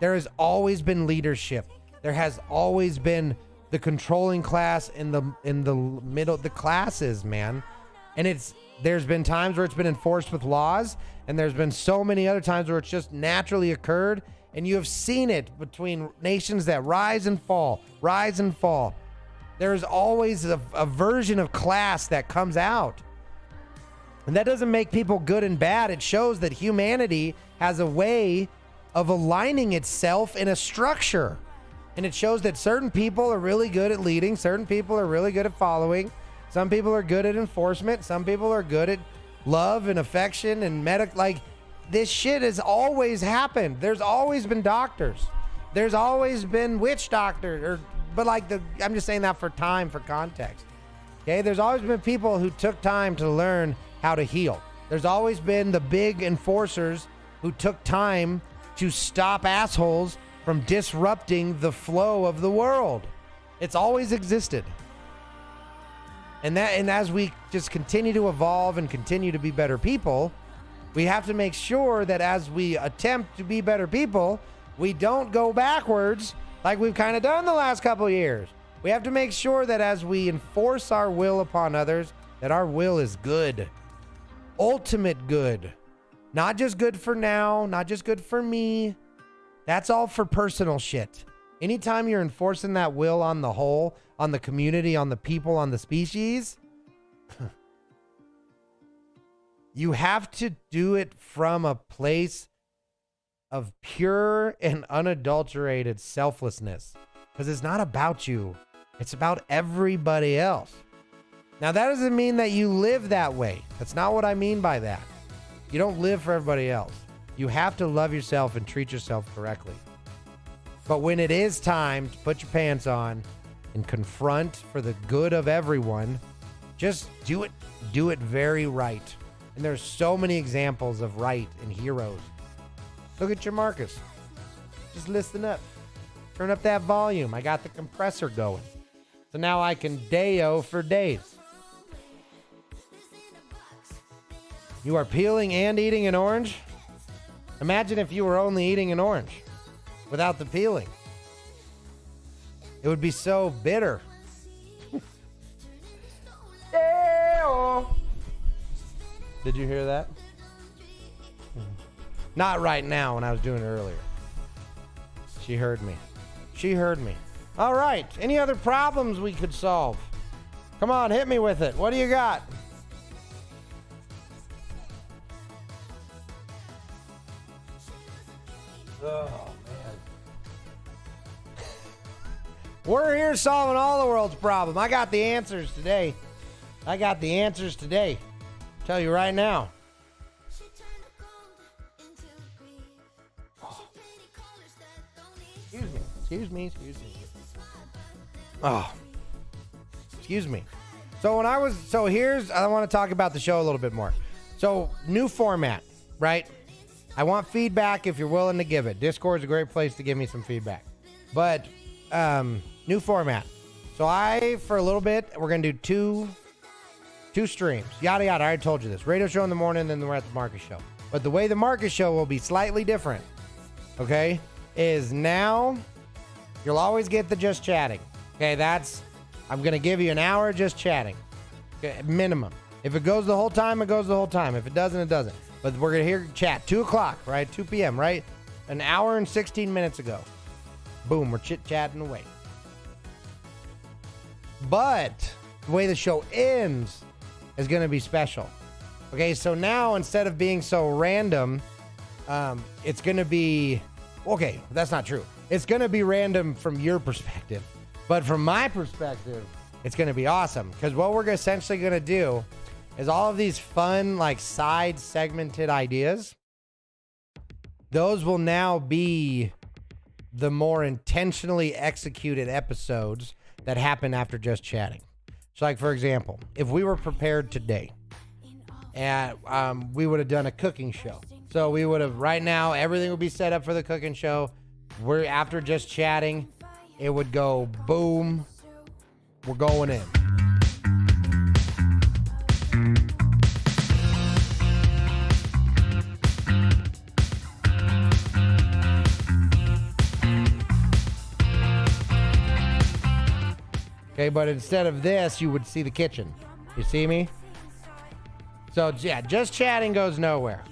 C: There has always been leadership. There has always been the controlling class in the middle, the classes, man. And there's been times where it's been enforced with laws, and there's been so many other times where it's just naturally occurred. And you have seen it between nations that rise and fall, rise and fall. There's always a version of class that comes out. And that doesn't make people good and bad. It shows that humanity has a way of aligning itself in a structure. And it shows that certain people are really good at leading. Certain people are really good at following. Some people are good at enforcement. Some people are good at love and affection and this shit has always happened. There's always been doctors. There's always been witch doctors, I'm just saying that for context. Okay, there's always been people who took time to learn how to heal. There's always been the big enforcers who took time to stop assholes from disrupting the flow of the world. It's always existed. And as we just continue to evolve and continue to be better people, we have to make sure that as we attempt to be better people, we don't go backwards like we've kind of done the last couple of years. We have to make sure that as we enforce our will upon others, that our will is good. Ultimate good. Not just good for now, not just good for me. That's all for personal shit. Anytime you're enforcing that will on the whole, on the community, on the people, on the species, you have to do it from a place of pure and unadulterated selflessness. Because it's not about you. It's about everybody else. Now, that doesn't mean that you live that way. That's not what I mean by that. You don't live for everybody else. You have to love yourself and treat yourself correctly. But when it is time to put your pants on and confront for the good of everyone, just do it. Do it very right. And there's so many examples of right and heroes. Look at your Marcus. Just listen up. Turn up that volume. I got the compressor going. So now I can day-o for days. You are peeling and eating an orange? Imagine if you were only eating an orange without the peeling. It would be so bitter. Did you hear that? Not right now, when I was doing it earlier. She heard me. She heard me. All right. Any other problems we could solve? Come on, hit me with it. What do you got? Oh, man. We're here solving all the world's problems. I got the answers today. Tell you right now. Oh. Excuse me. Oh. Excuse me. I want to talk about the show a little bit more. So, new format, right? I want feedback if you're willing to give it. Discord is a great place to give me some feedback. But new format. So for a little bit, we're going to do two streams. Yada, yada. I already told you this. Radio show in the morning, then we're at the Marcus show. But the way the Marcus show will be slightly different, okay, is now you'll always get the just chatting. Okay, I'm going to give you an hour just chatting. Okay, minimum. If it goes the whole time, it goes the whole time. If it doesn't, it doesn't. But we're going to hear chat. 2 o'clock, right? 2 p.m., right? An hour and 16 minutes ago. Boom, we're chit-chatting away. But the way the show ends is going to be special. Okay, so now instead of being so random, it's going to be... Okay, that's not true. It's going to be random from your perspective. But from my perspective, it's going to be awesome. Because what we're essentially going to do is all of these fun, like, side segmented ideas, those will now be the more intentionally executed episodes that happen after just chatting. So, like, for example, if we were prepared today and we would have done a cooking show. So we would have, right now, everything would be set up for the cooking show. We're after just chatting, it would go boom, we're going in. Okay, but instead of this, you would see the kitchen. You see me? So, yeah, just chatting goes nowhere.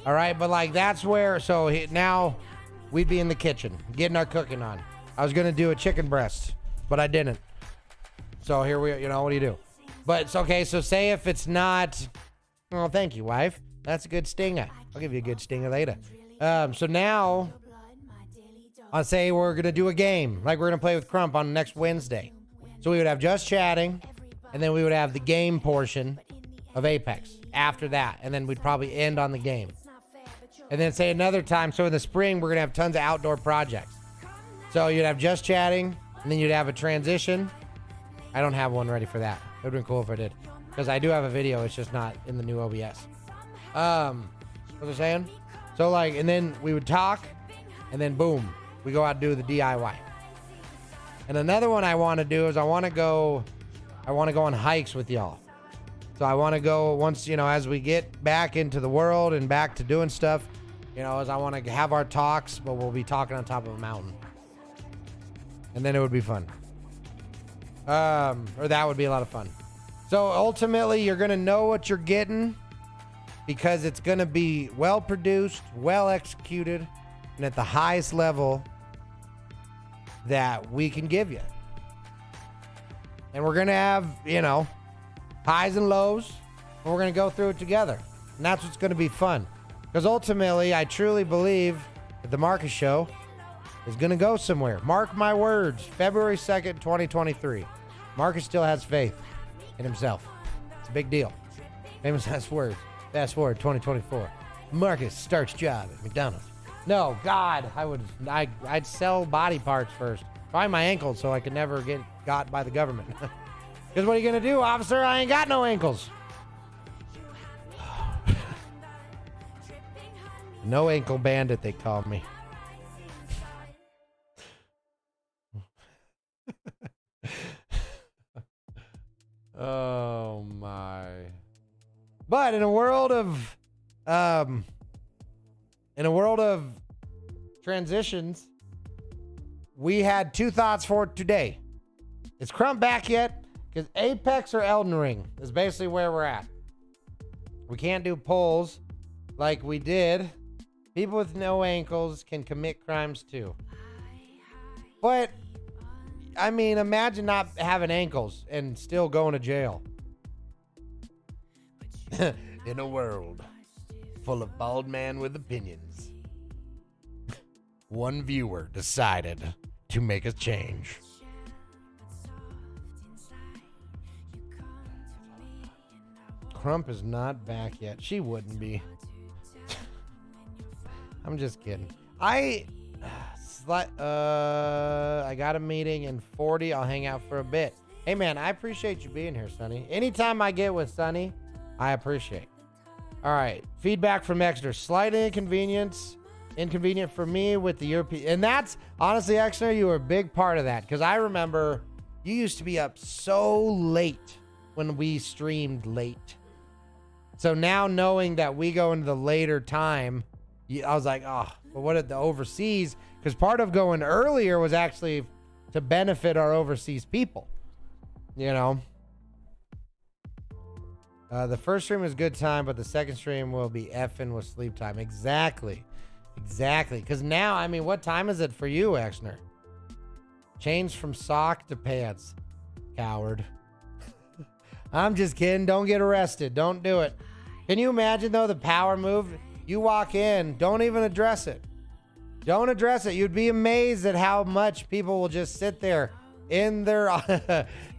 C: All right, but, like, that's where, so now we'd be in the kitchen, getting our cooking on. I was going to do a chicken breast, but I didn't. So here we are, what do you do? But it's okay, so say if it's not, oh, thank you, wife. That's a good stinger. I'll give you a good stinger later. So now, I'll say we're going to do a game, like we're going to play with Crump on next Wednesday. So we would have just chatting, and then we would have the game portion of Apex after that, and then we'd probably end on the game. And then say another time, so in the spring, we're going to have tons of outdoor projects. So you'd have just chatting, and then you'd have a transition. I don't have one ready for that. It would have been cool if I did. Because I do have a video, it's just not in the new OBS. What was I saying? So, like, and then we would talk, and then boom, we go out and do the DIY. And another one I want to do is I want to go on hikes with y'all. So I want to go once, as we get back into the world and back to doing stuff, as I want to have our talks, but we'll be talking on top of a mountain. And then it would be fun. Or that would be a lot of fun. So ultimately, you're going to know what you're getting because it's going to be well produced, well executed, and at the highest level that we can give you. And we're going to have, highs and lows, and we're going to go through it together. And that's what's going to be fun. Because ultimately, I truly believe that the Marcus Show is going to go somewhere. Mark my words, February 2nd, 2023. Marcus still has faith in himself. It's a big deal. Famous last words. Fast forward, 2024. Marcus starts job at McDonald's. No, God, I'd sell body parts first. Probably my ankles so I could never get got by the government. Because what are you going to do, officer? I ain't got no ankles. No ankle bandit, they call me. Oh, my. But in a world of transitions, we had two thoughts for today. Is Crump back yet? Because Apex or Elden Ring is basically where we're at. We can't do polls like we did. People with no ankles can commit crimes too. But, I mean, imagine not having ankles and still going to jail. In a world full of bald man with opinions, one viewer decided to make a change. Crump is not back yet. She wouldn't be. I'm just kidding. I got a meeting in 40. I'll hang out for a bit. Hey, man, I appreciate you being here, Sonny. Anytime I get with Sonny, I appreciate. All right. Feedback from Exner. Slight inconvenient for me with the European. And that's, honestly, Exner, you were a big part of that. Because I remember you used to be up so late when we streamed late. So now knowing that we go into the later time, I was like, oh, but what at the overseas? Because part of going earlier was actually to benefit our overseas people. You know? The first stream was good time, but the second stream will be effing with sleep time. Exactly. Because now, I mean, what time is it for you, Exner? Change from sock to pants. Coward. I'm just kidding. Don't get arrested. Don't do it. Can you imagine, though, the power move? You walk in, don't even address it. Don't address it. You'd be amazed at how much people will just sit there in their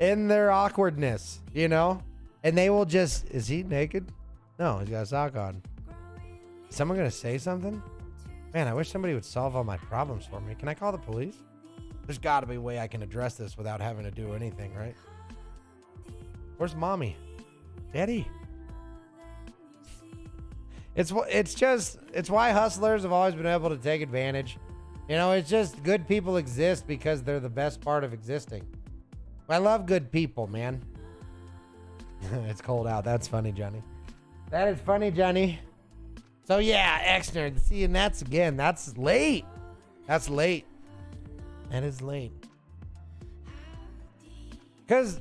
C: in their awkwardness, you know? And they will just, is he naked? No, he's got a sock on. Is someone going to say something? Man, I wish somebody would solve all my problems for me. Can I call the police? There's got to be a way I can address this without having to do anything, right? Where's mommy? Daddy? It's why hustlers have always been able to take advantage. You know, it's just good people exist because they're the best part of existing. I love good people, man. It's cold out. That's funny, Johnny. That is funny, Johnny. So yeah, Exner. See, and that's late. That's late. That is late. Because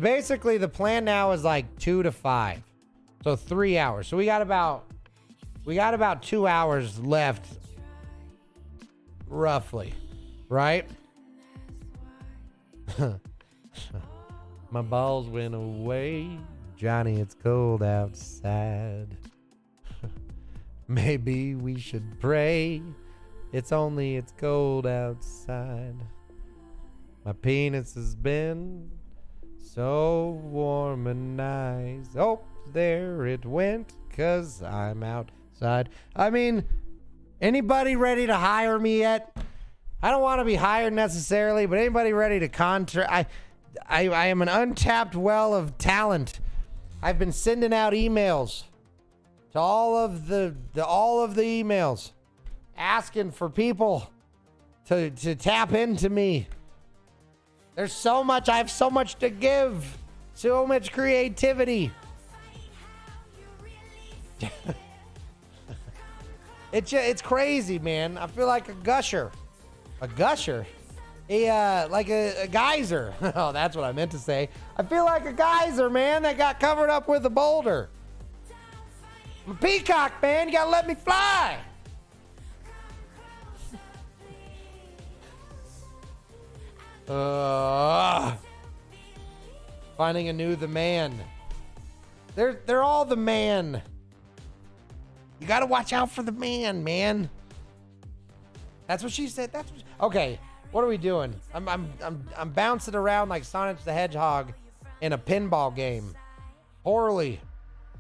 C: basically the plan now is like 2 to 5. So 3 hours. So we got about 2 hours left. Roughly. Right? My balls went away. Johnny, it's cold outside. Maybe we should pray. It's cold outside. My penis has been so warm and nice. Oh, there it went, 'cause I'm outside. I mean, anybody ready to hire me yet? I don't want to be hired necessarily, but anybody ready to contract? I am an untapped well of talent. I've been sending out emails to all of the emails asking for people to tap into me. There's so much. I have so much to give. So much creativity. It's crazy, man. I feel like a gusher. A gusher? Like a geyser. Oh, that's what I meant to say. I feel like a geyser, man, that got covered up with a boulder. I'm a peacock, man. You gotta let me fly. Finding the man. They're all the man. You gotta watch out for the man. That's what she said. Okay. What are we doing? I'm bouncing around like Sonic the Hedgehog in a pinball game. Poorly.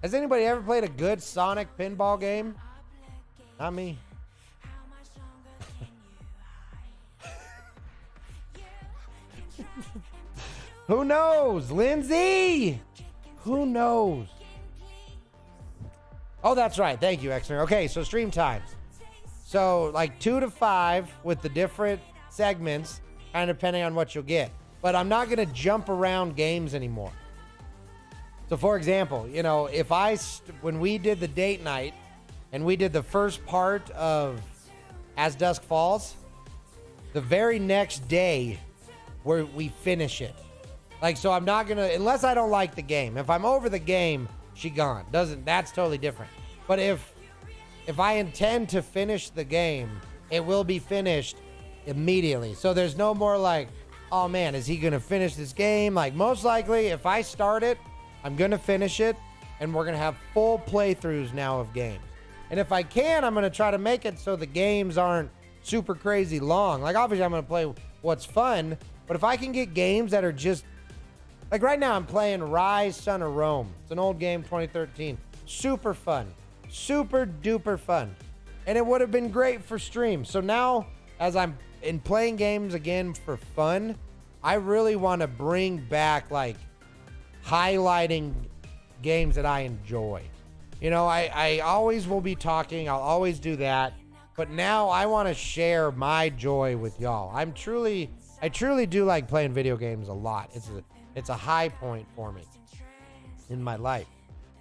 C: Has anybody ever played a good Sonic pinball game? Not me. Who knows? Lindsay! Who knows? Oh, that's right. Thank you, Exner. Okay, so stream times. So like 2 to 5 with the different segments, kind of depending on what you'll get. But I'm not going to jump around games anymore. So for example, you know, if when we did the date night and we did the first part of As Dusk Falls, the very next day where we finish it. Like, so I'm not going to, unless I don't like the game. If I'm over the game, she gone. That's totally different. But if I intend to finish the game, it will be finished immediately. So there's no more like, oh man, is he gonna finish this game? Like, most likely if I start it, I'm gonna finish it, and we're gonna have full playthroughs now of games. And if I can, I'm gonna try to make it so the games aren't super crazy long. Like, obviously I'm gonna play what's fun, but if I can get games that are just like, right now I'm playing Rise Son of Rome. It's an old game, 2013. Super fun. Super duper fun. And it would have been great for stream. So now, as I'm playing games again for fun, I really want to bring back like highlighting games that I enjoy. You know, I always will be talking. I'll always do that. But now I want to share my joy with y'all. I truly do like playing video games a lot. It's a high point for me in my life.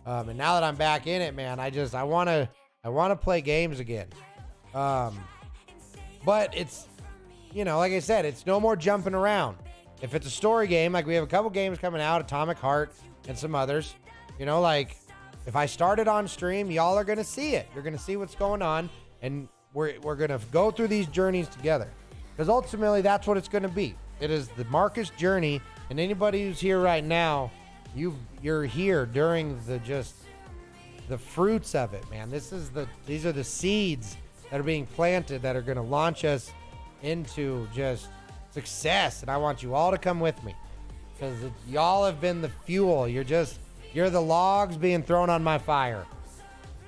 C: And now that I'm back in it, man, I want to play games again. But it's, you know, like I said, it's no more jumping around. If it's a story game, like we have a couple games coming out, Atomic Heart and some others, you know, like if I start it on stream, y'all are going to see it. You're going to see what's going on, and we're going to go through these journeys together, because ultimately that's what it's going to be. It is the Marcus journey, and anybody who's here right now, you're here during the fruits of it, man. These are the seeds that are being planted that are going to launch us into just success. And I want you all to come with me, because y'all have been the fuel. You're the logs being thrown on my fire.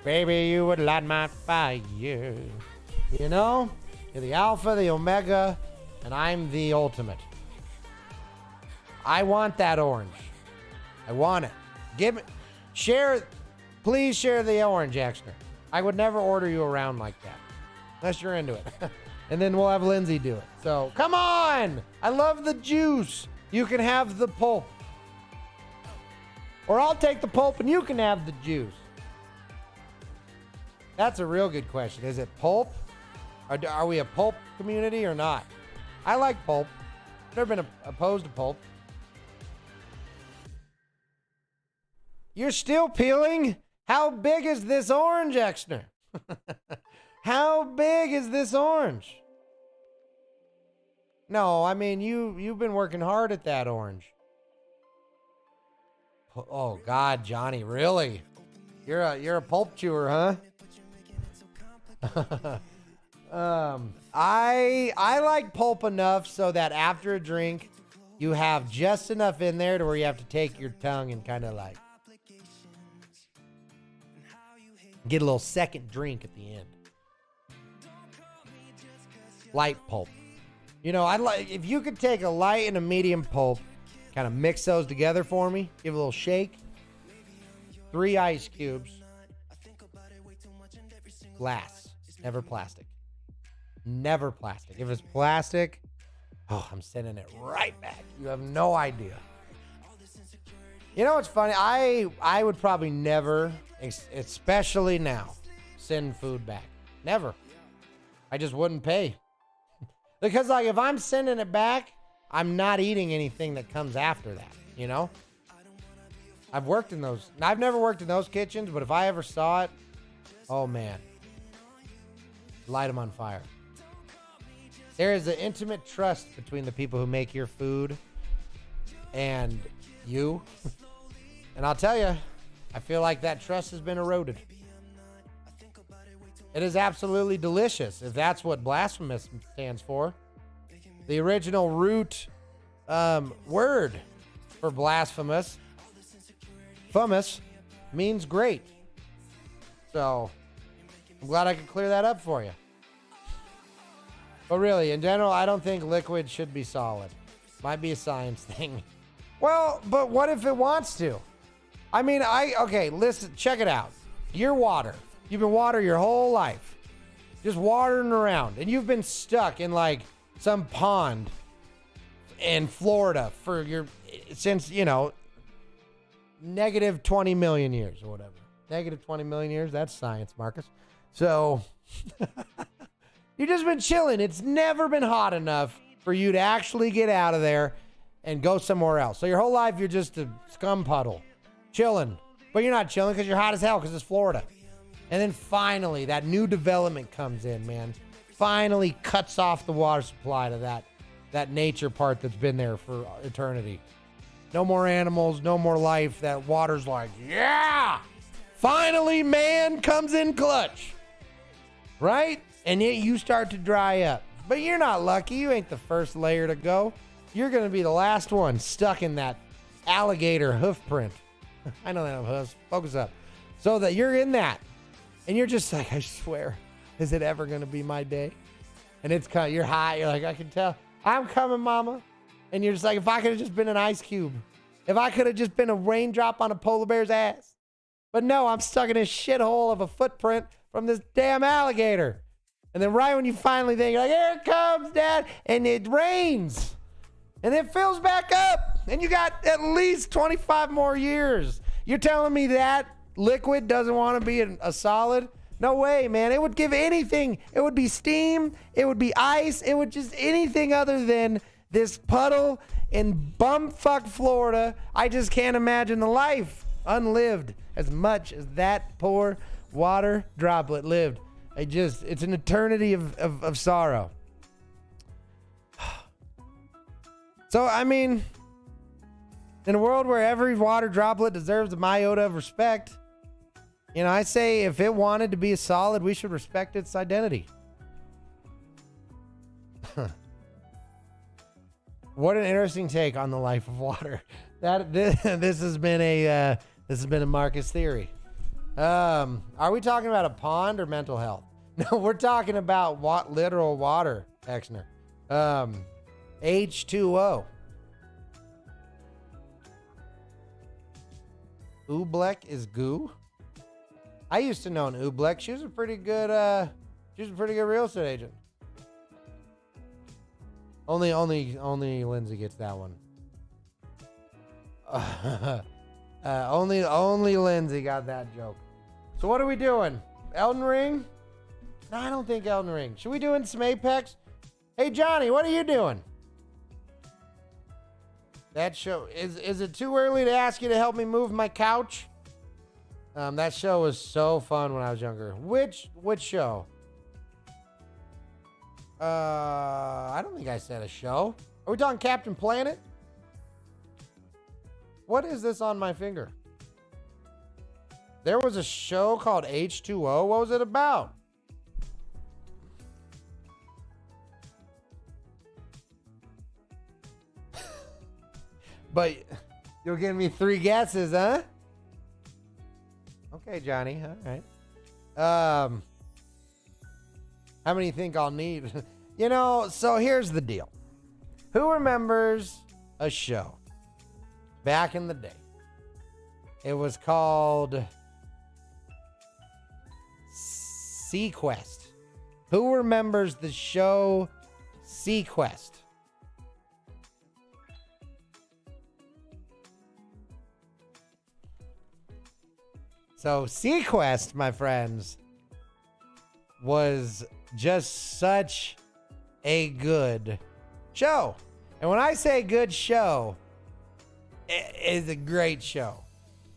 C: Baby, you would light my fire. You know? You're the alpha, the omega, and I'm the ultimate. I want that orange. I want it. Please share the orange, Exner. I would never order you around like that, unless you're into it. And then we'll have Lindsay do it. So, come on! I love the juice. You can have the pulp. Or I'll take the pulp and you can have the juice. That's a real good question. Is it pulp? Are we a pulp community or not? I like pulp. Never been opposed to pulp. You're still peeling? How big is this orange, Exner? How big is this orange? No, I mean, you've been working hard at that orange. Oh God, Johnny, really? You're a pulp chewer, huh? I like pulp enough so that after a drink, you have just enough in there to where you have to take your tongue and kind of like get a little second drink at the end. Light pulp. You know, I'd like if you could take a light and a medium pulp, kind of mix those together for me, give a little shake. 3 ice cubes. Glass, never plastic. Never plastic. If it's plastic, oh, I'm sending it right back. You have no idea. You know what's funny? I would probably never, especially now, send food back. Never. I just wouldn't pay. Because like if I'm sending it back, I'm not eating anything that comes after that, you know? I've worked in those. I've never worked in those kitchens, but if I ever saw it, oh man. Light them on fire. There is an intimate trust between the people who make your food and you. And I'll tell you, I feel like that trust has been eroded. It is absolutely delicious, if that's what blasphemous stands for. The original root word for blasphemous, fumous, means great. So, I'm glad I could clear that up for you. But really, in general, I don't think liquid should be solid. Might be a science thing. Well, but what if it wants to? I mean, okay, listen, check it out. You're water. You've been water your whole life. Just watering around. And you've been stuck in like some pond in Florida since, you know, negative 20 million years or whatever. Negative 20 million years. That's science, Marcus. So, you've just been chilling. It's never been hot enough for you to actually get out of there and go somewhere else. So your whole life, you're just a scum puddle. Chilling. But you're not chilling because you're hot as hell because it's Florida. And then finally, that new development comes in, man. Finally cuts off the water supply to that nature part that's been there for eternity. No more animals, no more life. That water's like, yeah! Finally, man comes in clutch. Right? And yet you start to dry up. But you're not lucky. You ain't the first layer to go. You're going to be the last one stuck in that alligator hoof print. I know they don't have hooves. Focus up. So that you're in that. And you're just like, I swear, is it ever going to be my day? And it's kind of, you're high. You're like, I can tell. I'm coming, mama. And you're just like, if I could have just been an ice cube. If I could have just been a raindrop on a polar bear's ass. But no, I'm stuck in a shithole of a footprint from this damn alligator. And then right when you finally think, you're like, here it comes, Dad, and it rains. And it fills back up. And you got at least 25 more years. You're telling me that liquid doesn't want to be a solid? No way, man. It would give anything. It would be steam. It would be ice. It would just anything other than this puddle in bumfuck Florida. I just can't imagine the life unlived as much as that poor water droplet lived. It's an eternity of sorrow. So, I mean, in a world where every water droplet deserves a iota of respect, you know, I say if it wanted to be a solid, we should respect its identity. What an interesting take on the life of water. This has been a Marcus theory. Are we talking about a pond or mental health? No, we're talking about literal water, Exner. H2O. Oobleck is goo. I used to know an Oobleck. She was a pretty good real estate agent. Only Lindsay gets that one. Only Lindsay got that joke. So what are we doing? Elden Ring? No, I don't think Elden Ring. Should we doing some Apex? Hey Johnny, what are you doing? That show is it too early to ask you to help me move my couch? That show was so fun when I was younger. Which show? I don't think I said a show. Are we talking Captain Planet? What is this on my finger? There was a show called H2O. What was it about? But you'll give me 3 guesses, huh? Okay, Johnny. All right. How many you think I'll need? You know, so here's the deal. Who remembers a show back in the day? It was called Sequest. Who remembers the show Sequest? So Sequest, my friends, was just such a good show. And when I say good show, it is a great show.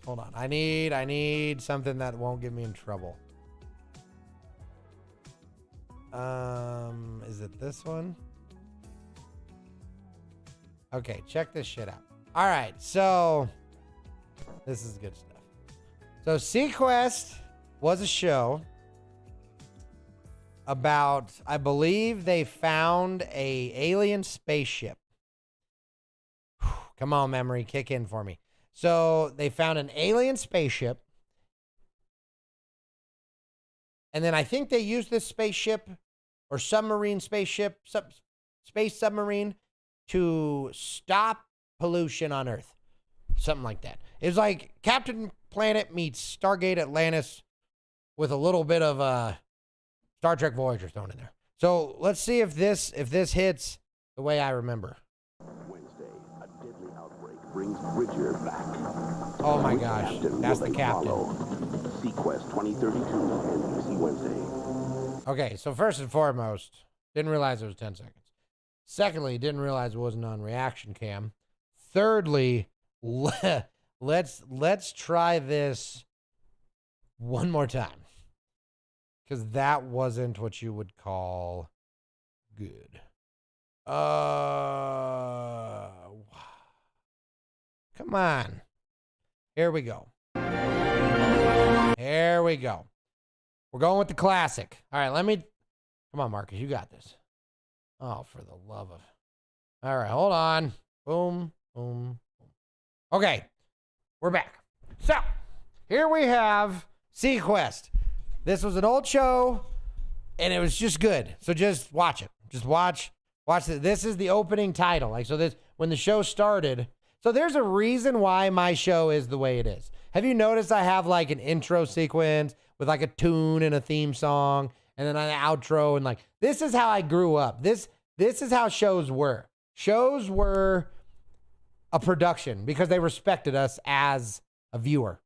C: Hold on. I need something that won't get me in trouble. Is it this one? Okay, check this shit out. All right, so this is good stuff. So Sequest was a show about, I believe they found a alien spaceship. Come on, memory, kick in for me. So they found an alien spaceship. And then I think they used this spaceship or submarine spaceship, space submarine to stop pollution on Earth. Something like that. It's like Captain Planet meets Stargate Atlantis with a little bit of Star Trek Voyager thrown in there. So let's see if this hits the way I remember.
J: Wednesday, a deadly outbreak brings Bridger back.
C: Oh my gosh, that's the captain.
J: Sequest 2032, NBC Wednesday.
C: Okay, so first and foremost, didn't realize it was 10 seconds. Secondly, didn't realize it wasn't on reaction cam. Thirdly, let's try this one more time. Because that wasn't what you would call good. Come on. Here we go. Here we go. We're going with the classic. All right, come on, Marcus, you got this. Oh, for the love of. All right, hold on. Boom, boom, boom. Okay, we're back. So, here we have Sequest. This was an old show, and it was just good. So just watch it. Just watch it. This is the opening title. Like, so this, when the show started, So there's a reason why my show is the way it is. Have you noticed I have like an intro sequence with like a tune and a theme song and then an outro, and like this is how I grew up. This is how shows were. Shows were a production because they respected us as a viewer.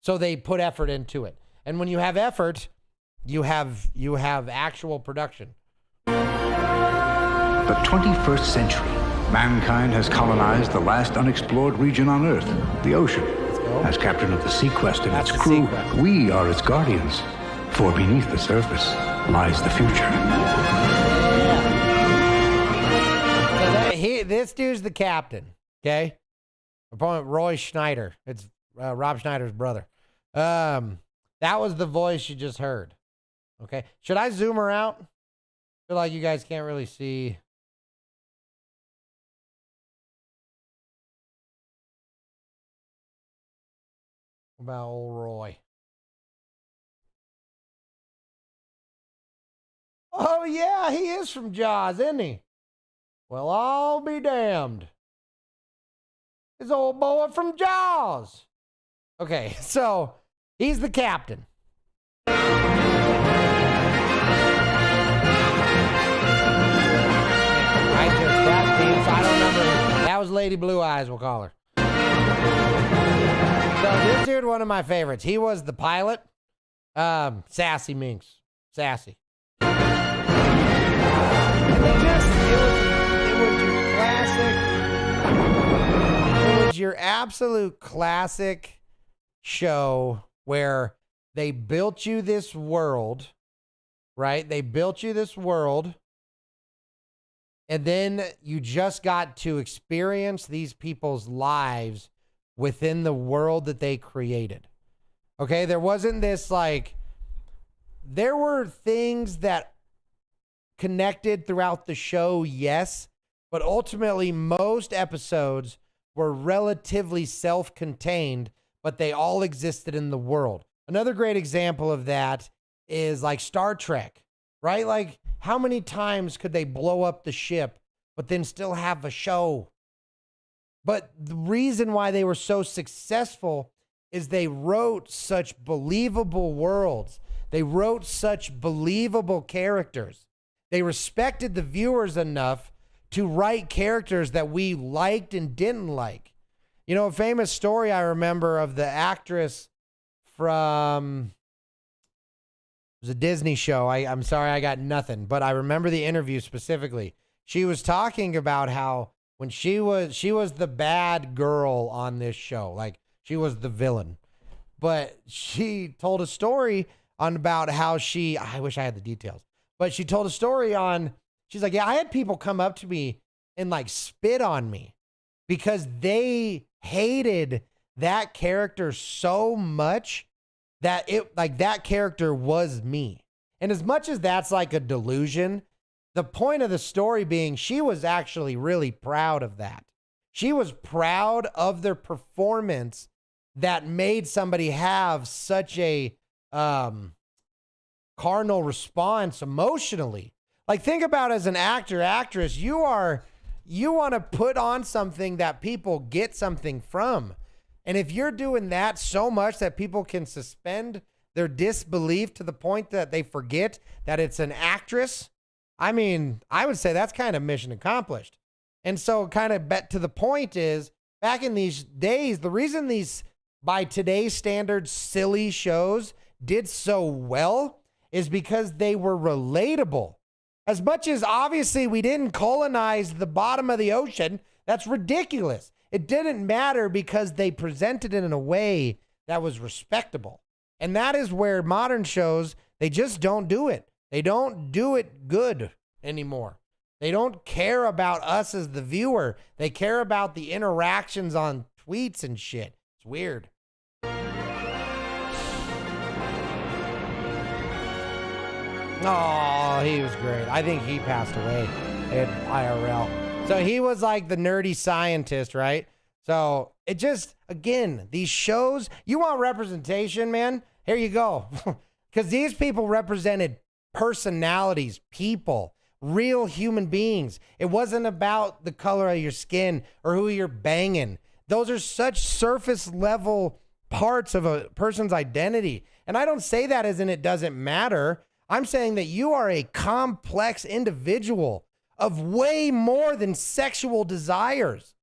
C: So they put effort into it. And when you have effort, you have actual production.
K: The 21st century. Mankind has colonized the last unexplored region on Earth, the ocean. As captain of the Sequest and its crew, we are its guardians. For beneath the surface lies the future.
C: So this dude's the captain, okay? Opponent Roy Schneider. It's Rob Schneider's brother. That was the voice you just heard. Okay. Should I zoom her out? I feel like you guys can't really see. About old Roy. Oh, yeah, he is from Jaws, isn't he? Well, I'll be damned. His old boy from Jaws. Okay, so he's the captain. I don't remember. That was Lady Blue Eyes, we'll call her. So this dude, one of my favorites. He was the pilot. Sassy Minx. Sassy. It was your classic. It was your absolute classic show where they built you this world, right? They built you this world. And then you just got to experience these people's lives within the world that they created. Okay, there wasn't this like, there were things that connected throughout the show, yes, but ultimately most episodes were relatively self-contained, but they all existed in the world. Another great example of that is like Star Trek, right? Like, how many times could they blow up the ship, but then still have a show? But the reason why they were so successful is they wrote such believable worlds. They wrote such believable characters. They respected the viewers enough to write characters that we liked and didn't like. You know, a famous story I remember of the actress from... It was a Disney show. I'm sorry, I got nothing, but I remember the interview specifically. She was talking about how when she was the bad girl on this show, like she was the villain, but she told a story on about how I wish I had the details, but she told a story on, she's like, yeah, I had people come up to me and like spit on me because they hated that character so much that it, like, that character was me. And as much as that's like a delusion, the point of the story being she was actually really proud of that. She was proud of their performance that made somebody have such a carnal response emotionally. Like, think about as an actor, actress, you want to put on something that people get something from. And if you're doing that so much that people can suspend their disbelief to the point that they forget that it's an actress, I mean, I would say that's kind of mission accomplished. And so kind of bet to the point is, back in these days, the reason these, by today's standards, silly shows did so well is because they were relatable. As much as obviously we didn't colonize the bottom of the ocean, that's ridiculous. It didn't matter because they presented it in a way that was respectable. And that is where modern shows, they just don't do it. They don't do it good anymore. They don't care about us as the viewer. They care about the interactions on tweets and shit. It's weird. Oh, he was great. I think he passed away in IRL. So he was like the nerdy scientist, right? So it just, again, these shows, you want representation, man? Here you go. Because these people represented personalities, people, real human beings. It wasn't about the color of your skin or who you're banging. Those are such surface level parts of a person's identity. And I don't say that as in it doesn't matter. I'm saying that you are a complex individual of way more than sexual desires.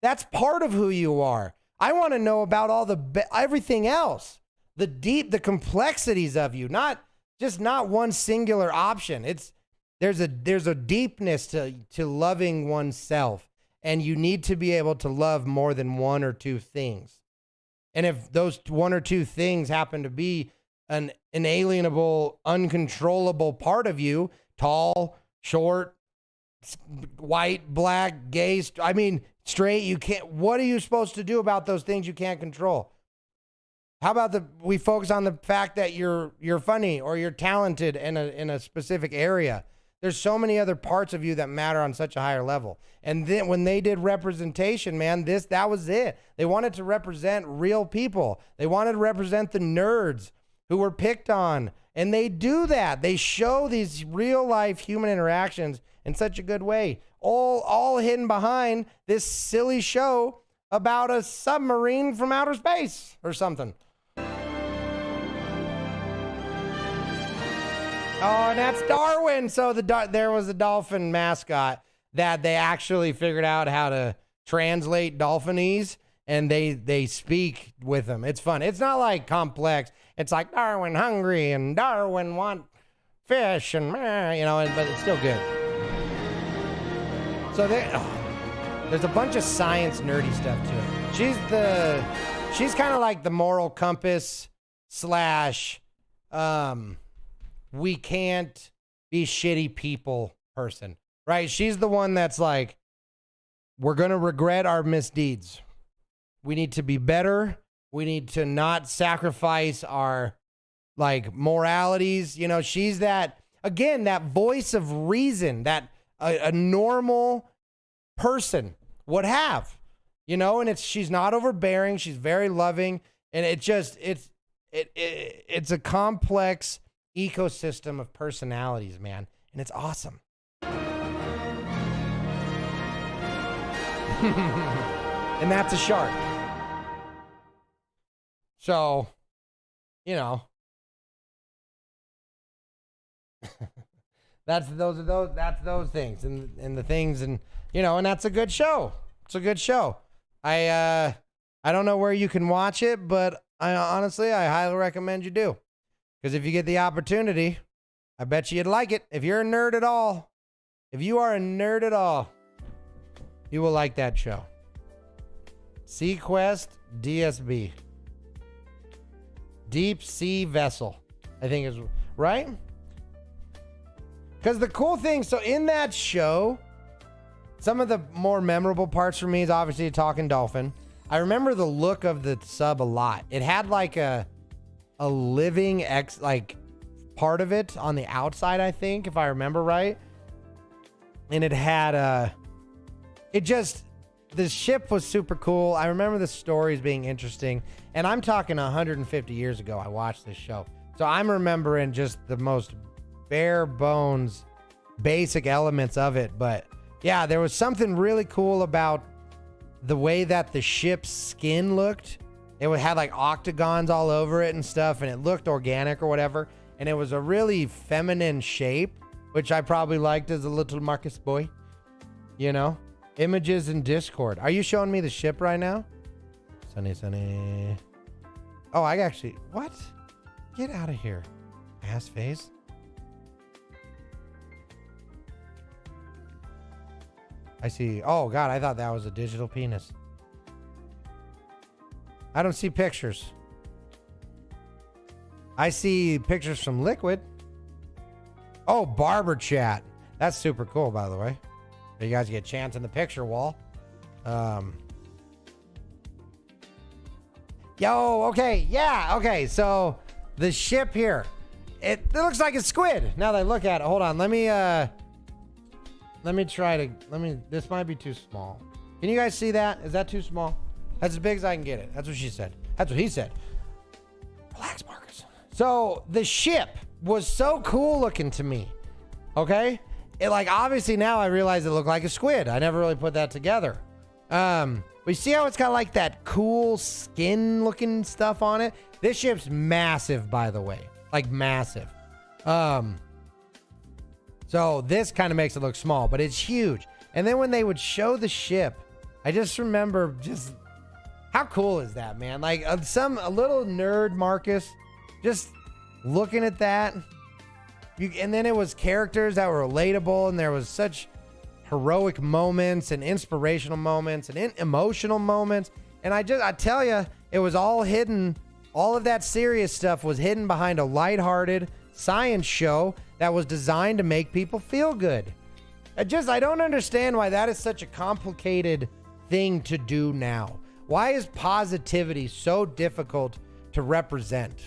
C: That's part of who you are. I want to know about all everything else, the complexities of you, not one singular option. There's a deepness to loving oneself, and you need to be able to love more than one or two things. And if those one or two things happen to be an inalienable, uncontrollable part of you, tall, short, white, black, gay, straight, you can't, what are you supposed to do about those things you can't control? How about we focus on the fact that you're funny or you're talented in a specific area? There's so many other parts of you that matter on such a higher level. And then when they did representation, man, that was it. They wanted to represent real people. They wanted to represent the nerds who were picked on. And they do that. They show these real life human interactions in such a good way. All hidden behind this silly show about a submarine from outer space or something. Oh, and that's Darwin. So there was a dolphin mascot that they actually figured out how to translate dolphinese, and they speak with them. It's fun. It's not like complex. It's like Darwin hungry and Darwin want fish and but it's still good. So there's a bunch of science nerdy stuff to it. She's kind of like the moral compass / we can't be shitty people person, right? She's the one that's like, we're going to regret our misdeeds. We need to be better. We need to not sacrifice our moralities. She's that voice of reason that a normal person would have, and she's not overbearing. She's very loving. And it's a complex ecosystem of personalities, man, and it's awesome. And that's a shark. So, that's those things and the things, and and that's a good show. It's a good show. I don't know where you can watch it, but I highly recommend you do. Because if you get the opportunity, I bet you'd like it. If you're a nerd at all, you will like that show. SeaQuest DSB. Deep Sea Vessel, I think is right. Because the cool thing, so in that show, some of the more memorable parts for me is obviously a talking dolphin. I remember the look of the sub a lot. It had like a living part of it on the outside, I think, if I remember right. And it had the ship was super cool. I remember the stories being interesting. And I'm talking 150 years ago I watched this show. So I'm remembering just the most bare bones basic elements of it. But yeah, there was something really cool about the way that the ship's skin looked. It had like octagons all over it and stuff, and it looked organic or whatever. And it was a really feminine shape, which I probably liked as a little Marcus boy. Images in Discord. Are you showing me the ship right now? Sunny. Oh, I actually, what? Get out of here, ass face. I see. Oh God, I thought that was a digital penis. I don't see pictures. I see pictures from Liquid. Oh, barber chat. That's super cool, by the way. You guys get a chance in the picture wall. Okay. Yeah, okay. So the ship here. It looks like a squid. Now that I look at it. Hold on. Let me this might be too small. Can you guys see that? Is that too small? That's as big as I can get it. That's what she said. That's what he said. Relax, Marcus. So the ship was so cool looking to me. Okay? It obviously now I realize it looked like a squid. I never really put that together. But But you see how it's got like that cool skin looking stuff on it? This ship's massive, by the way. Like massive. So this kind of makes it look small, but it's huge. And then when they would show the ship, I just remember just how cool is that, man? Like a little nerd Marcus just looking at that. And then it was characters that were relatable, and there was such heroic moments and inspirational moments and emotional moments. And I tell you, it was all hidden. All of that serious stuff was hidden behind a lighthearted science show that was designed to make people feel good. I don't understand why that is such a complicated thing to do now. Why is positivity so difficult to represent?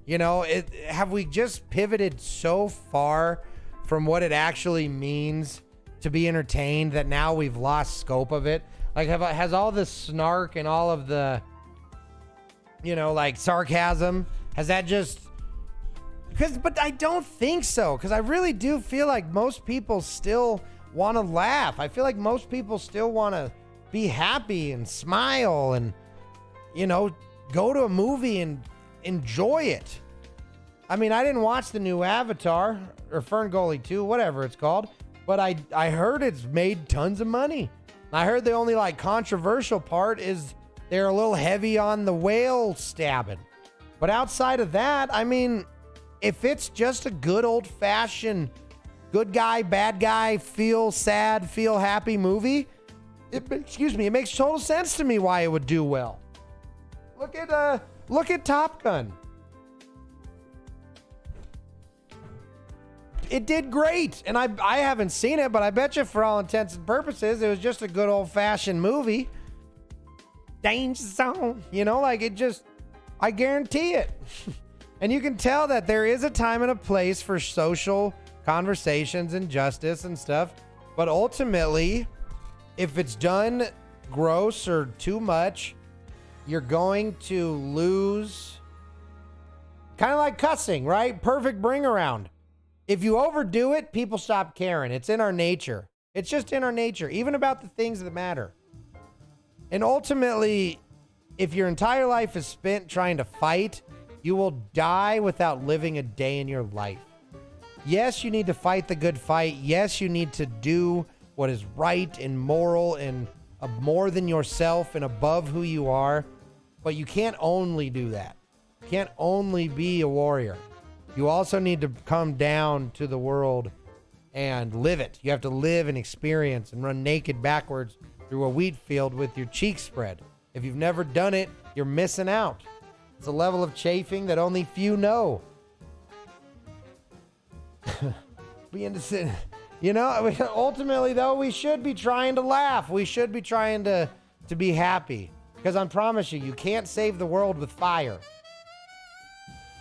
C: You know, have we just pivoted so far from what it actually means to be entertained that now we've lost scope of it? Like, has all the snark and all of the, you know, like sarcasm, has that just... But I don't think so, because I really do feel like most people still want to laugh. I feel like most people still want to be happy and smile and, you know, go to a movie and enjoy it. I mean, I didn't watch the new Avatar or Ferngully 2, whatever it's called, but I heard it's made tons of money. I heard the only like controversial part is they're a little heavy on the whale stabbing. But outside of that, I mean, if it's just a good old-fashioned good guy, bad guy, feel sad, feel happy movie, it makes total sense to me why it would do well. Look at Top Gun. It did great, and I haven't seen it, but I bet you for all intents and purposes, it was just a good old-fashioned movie. Danger zone, you know, like I guarantee it. And you can tell that there is a time and a place for social conversations and justice and stuff. But ultimately, if it's done gross or too much, you're going to lose. Kind of like cussing, right? Perfect bring around. If you overdo it, people stop caring. It's in our nature. It's just in our nature, even about the things that matter. And ultimately, if your entire life is spent trying to fight, you will die without living a day in your life. Yes, you need to fight the good fight. Yes, you need to do what is right and moral and more than yourself and above who you are. But you can't only do that. You can't only be a warrior. You also need to come down to the world and live it. You have to live and experience and run naked backwards through a wheat field with your cheeks spread. If you've never done it, you're missing out. It's a level of chafing that only few know. You know, ultimately, though, we should be trying to laugh. We should be trying to be happy. Because I promise you, you can't save the world with fire.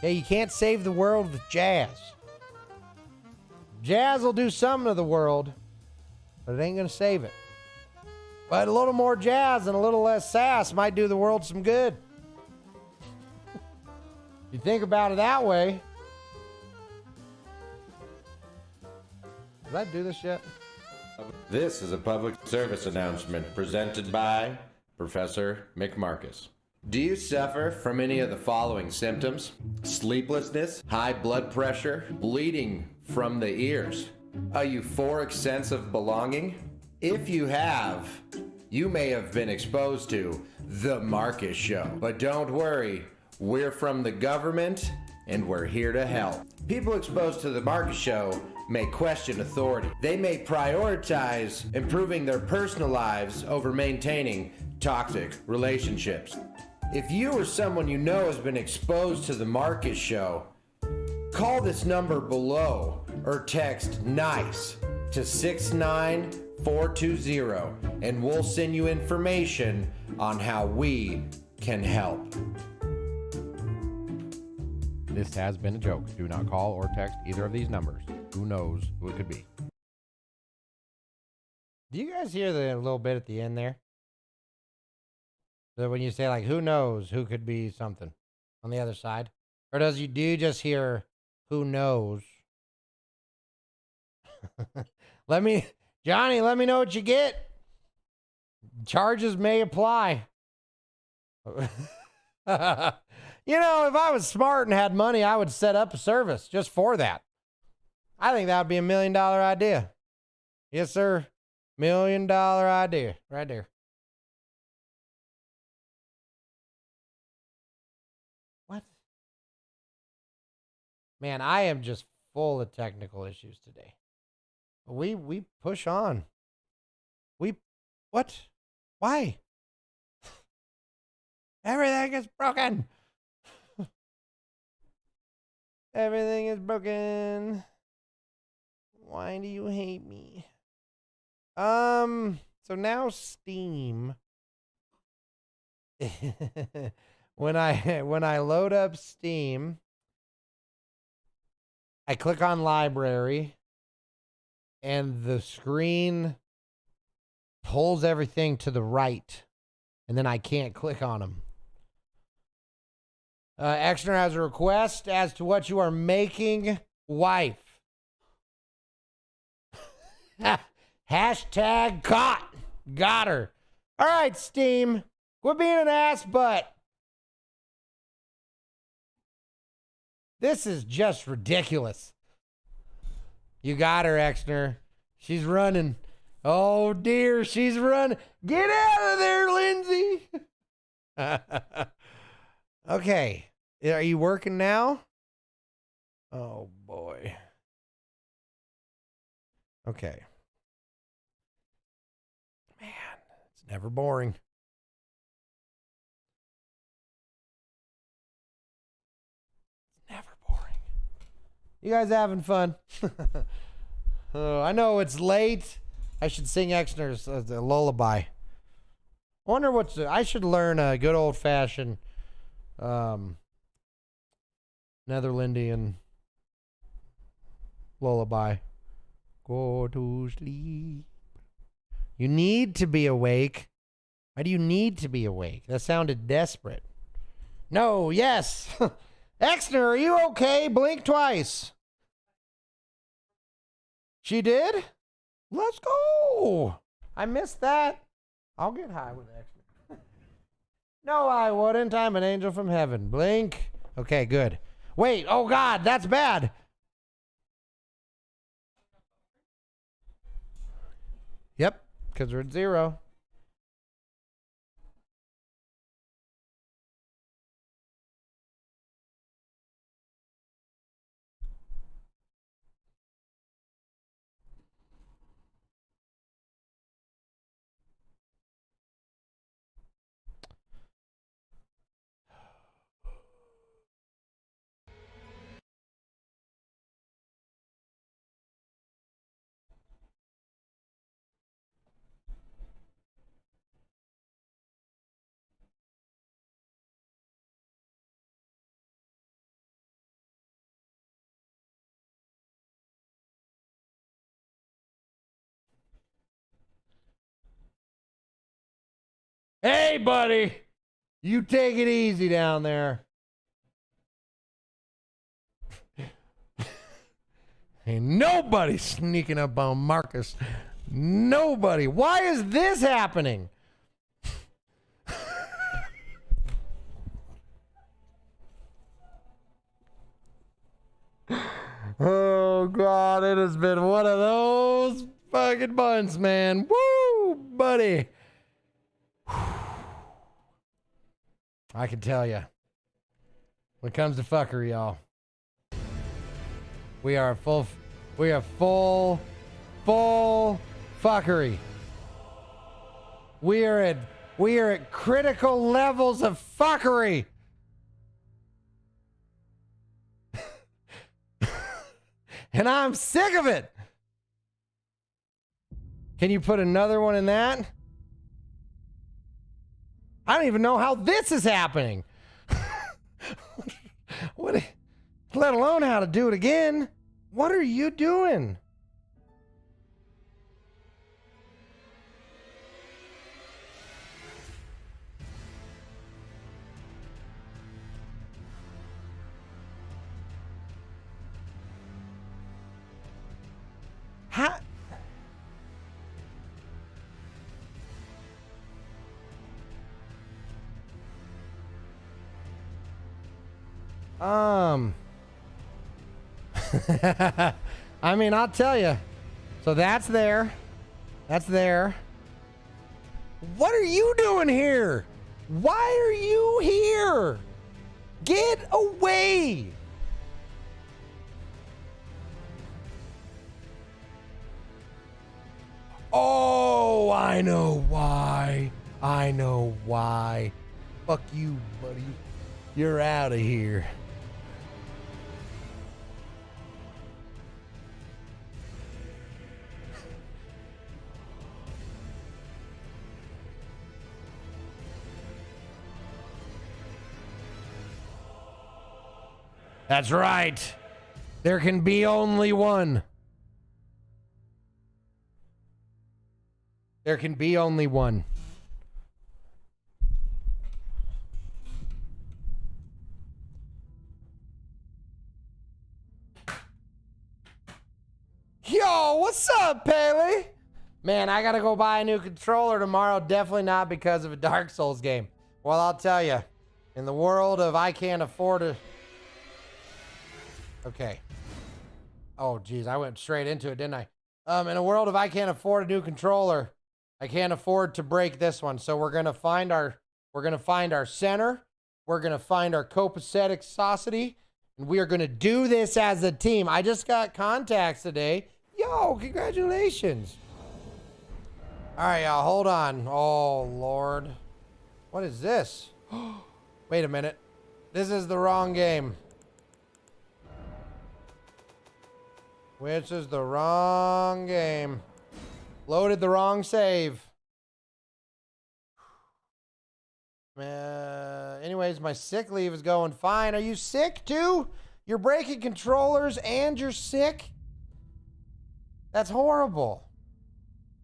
C: Yeah, you can't save the world with jazz. Jazz will do something to the world, but it ain't going to save it. But a little more jazz and a little less sass might do the world some good. You think about it that way. Did I do this yet?
A: This is a public service announcement presented by Professor McMarcus. Do you suffer from any of the following symptoms? Sleeplessness, high blood pressure, bleeding from the ears, a euphoric sense of belonging? If you have, you may have been exposed to The Marcus Show. But don't worry. We're from the government, and we're here to help. People exposed to The Marcus Show may question authority. They may prioritize improving their personal lives over maintaining toxic relationships. If you or someone you know has been exposed to The Marcus Show, call this number below or text NICE to 69420, and we'll send you information on how we can help.
C: This has been a joke. Do not call or text either of these numbers. Who knows who it could be? Do you guys hear the little bit at the end there? So when you say like, who knows who could be something on the other side? Or do you just hear who knows? Johnny, let me know what you get. Charges may apply. You know, if I was smart and had money, I would set up a service just for that. I think that would be $1 million idea. Yes, sir. $1 million idea right there. What? Man, I am just full of technical issues today. We push on. What? Why? Everything is broken. Everything is broken. Why do you hate me? So now Steam. when I load up Steam, I click on library and the screen pulls everything to the right and then I can't click on them. Exner has a request as to what you are making, wife. Hashtag caught. Got her. All right, Steam. Quit being an ass butt. This is just ridiculous. You got her, Exner. She's running. Oh, dear. She's running. Get out of there, Lindsay. Okay. Are you working now? Oh, boy. Okay. Man, it's never boring. It's never boring. You guys having fun? Oh, I know it's late. I should sing Exner's lullaby. I wonder I should learn a good old-fashioned Netherlandian lullaby. Go to sleep. You need to be awake. Why do you need to be awake? That sounded desperate. No, yes. Exner, are you okay? Blink twice. She did? Let's go. I missed that. I'll get high with Exner. No, I wouldn't. I'm an angel from heaven. Blink. Okay, good. Wait, oh God, that's bad. Yep, because we're at 0. Hey, buddy. You take it easy down there. Ain't nobody sneaking up on Marcus. Nobody. Why is this happening? Oh, God. It has been one of those fucking months, man. Woo, buddy. I can tell you, when it comes to fuckery, y'all, we are full fuckery. We are at critical levels of fuckery. And I'm sick of it. Can you put another one in that? I don't even know how this is happening. Let alone how to do it again. What are you doing? I mean, I'll tell you. So that's there. That's there. What are you doing here? Why are you here? Get away. Oh, I know why. I know why. Fuck you, buddy. You're out of here. That's right. There can be only one. There can be only one. Yo, what's up, Paley? Man, I gotta go buy a new controller tomorrow. Definitely not because of a Dark Souls game. Well, I'll tell you, in the world of I can't afford to... Okay. Oh, geez, I went straight into it, didn't I? In a world of I can't afford a new controller, I can't afford to break this one. So we're gonna find our center. We're gonna find our copacetic society, and we are gonna do this as a team. I just got contacts today. Yo, congratulations. All right, y'all, hold on. Oh, Lord. What is this? Wait a minute. This is the wrong game. Which is the wrong game. Loaded the wrong save. Anyways, my sick leave is going fine. Are you sick too? You're breaking controllers and you're sick? That's horrible.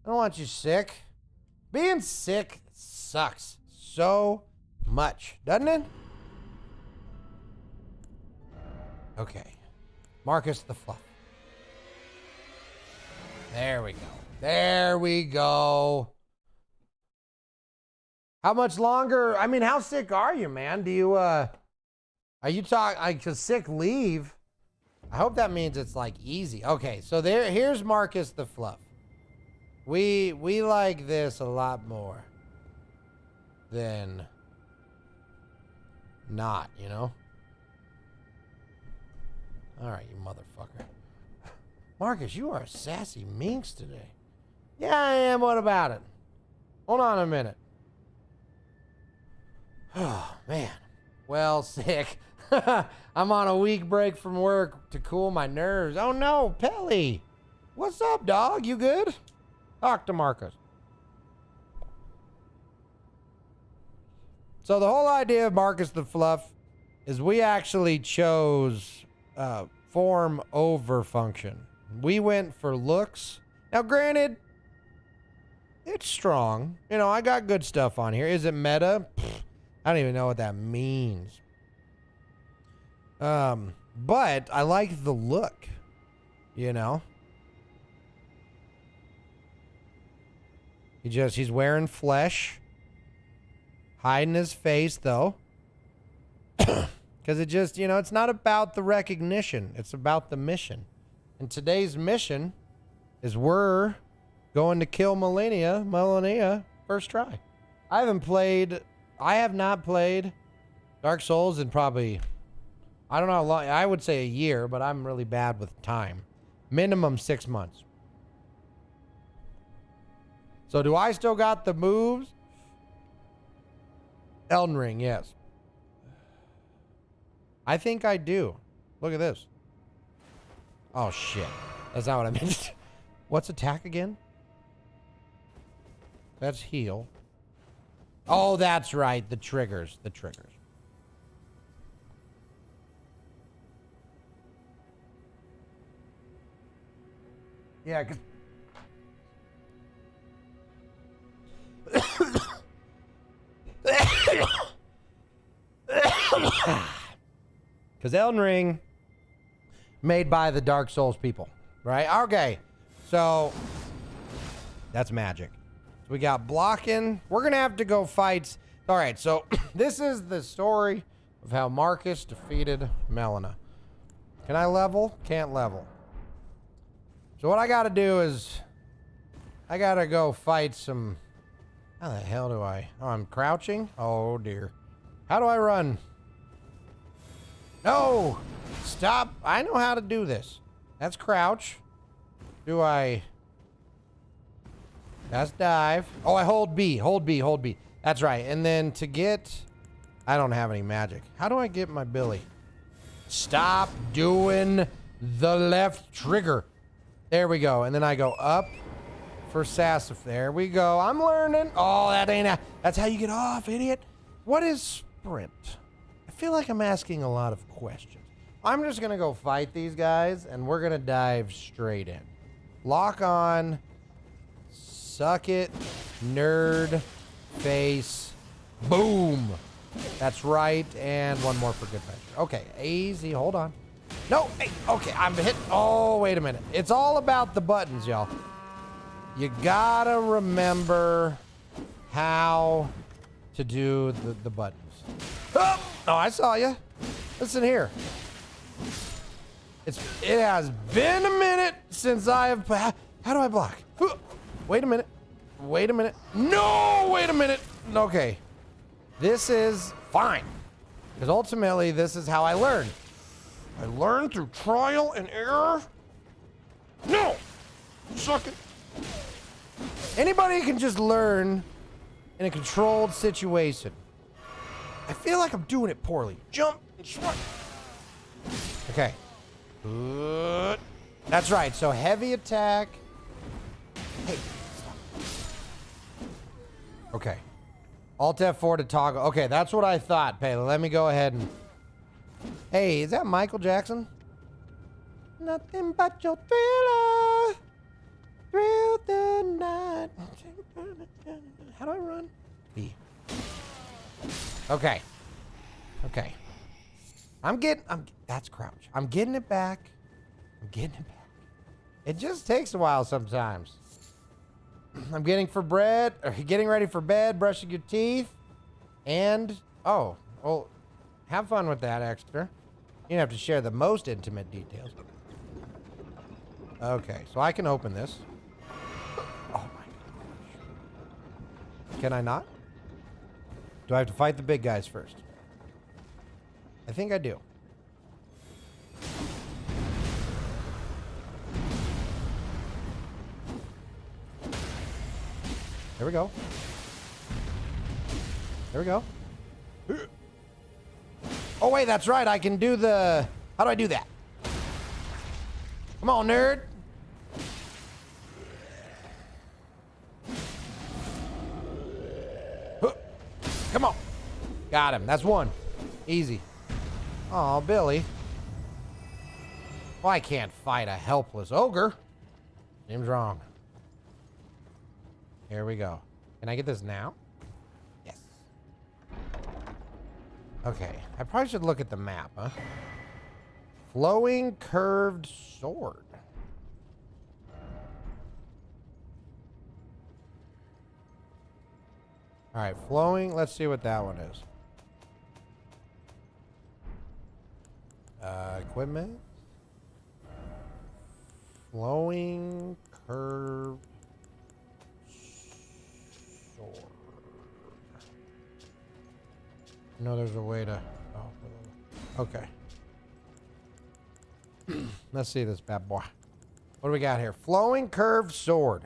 C: I don't want you sick. Being sick sucks so much, doesn't it? Okay. Marcus the Fluff. There we go. There we go. How much longer? I mean, how sick are you, man? Do you, are you talking, cause sick leave? I hope that means it's like easy. Okay, so here's Marcus the Fluff. We like this a lot more than not, you know? All right, you motherfucker. Marcus, you are a sassy minx today. Yeah, I am. What about it? Hold on a minute. Oh, man. Well, sick. I'm on a week break from work to cool my nerves. Oh, no, Pelly. What's up, dog? You good? Talk to Marcus. So the whole idea of Marcus the Fluff is we actually chose form over function. We went for looks. Now, granted, it's strong. You know, I got good stuff on here. Is it meta? Pfft, I don't even know what that means. But I like the look, you know? He's wearing flesh. Hiding his face, though. Because it just, you know, it's not about the recognition. It's about the mission. And today's mission is we're going to kill Melania first try. I have not played Dark Souls in probably, I don't know how long, I would say a year, but I'm really bad with time. Minimum 6 months. So do I still got the moves? Elden Ring, yes. I think I do. Look at this. Oh, shit. That's not what I meant. What's attack again? That's heal. Oh, that's right. The triggers. The triggers. Yeah, because Elden Ring made by the Dark Souls people, right? Okay, so that's magic. So we got blocking. We're gonna have to go fight. All right, so this is the story of how Marcus defeated Melania. Can I level? Can't level. So what I gotta do is I gotta go fight some... How the hell do I... Oh, I'm crouching? Oh, dear. How do I run? No! Stop! I know how to do this. That's crouch. Do I... That's dive. Oh, I hold B. Hold B. Hold B. That's right. And then to get... I don't have any magic. How do I get my Billy? Stop doing the left trigger. There we go. And then I go up for Sassif. There we go. I'm learning. Oh, that ain't... That's how you get off, idiot. What is sprint? I feel like I'm asking a lot of questions. I'm just going to go fight these guys, and we're going to dive straight in. Lock on. Suck it. Nerd. Face. Boom. That's right. And one more for good measure. Okay, easy. Hold on. No. Hey, okay, I'm hit. Oh, wait a minute. It's all about the buttons, y'all. You gotta remember how to do the buttons. Oh, I saw you. Listen here. It has been a minute since I have... How do I block? Wait a minute. Wait a minute. No, wait a minute. Okay. This is fine. Because ultimately, this is how I learn. I learn through trial and error. No! Suck it. Anybody can just learn in a controlled situation. I feel like I'm doing it poorly. Jump and strike. Okay. Good. That's right. So heavy attack. Hey, stop. Okay. Alt F4 to toggle. Okay, that's what I thought, Pele. Let me go ahead and... Hey, is that Michael Jackson? Nothing but your thriller through the night. How do I run? B. Okay. Okay. That's crouch. I'm getting it back. I'm getting it back. It just takes a while sometimes. I'm getting ready for bed, brushing your teeth, and, oh, well, have fun with that, extra. You don't have to share the most intimate details. Okay, so I can open this. Oh my gosh. Can I not? Do I have to fight the big guys first? I think I do. There we go. There we go. Oh, wait, that's right. I can do the... How do I do that? Come on, nerd. Come on. Got him. That's one. Easy. Oh, Billy. Well, I can't fight a helpless ogre. Seems wrong. Here we go. Can I get this now? Yes. Okay. I probably should look at the map, huh? Flowing curved sword. All right, flowing. Let's see what that one is. Equipment. Flowing curved sword. No, there's a way to... Oh, okay. Let's see this bad boy. What do we got here? Flowing curved sword.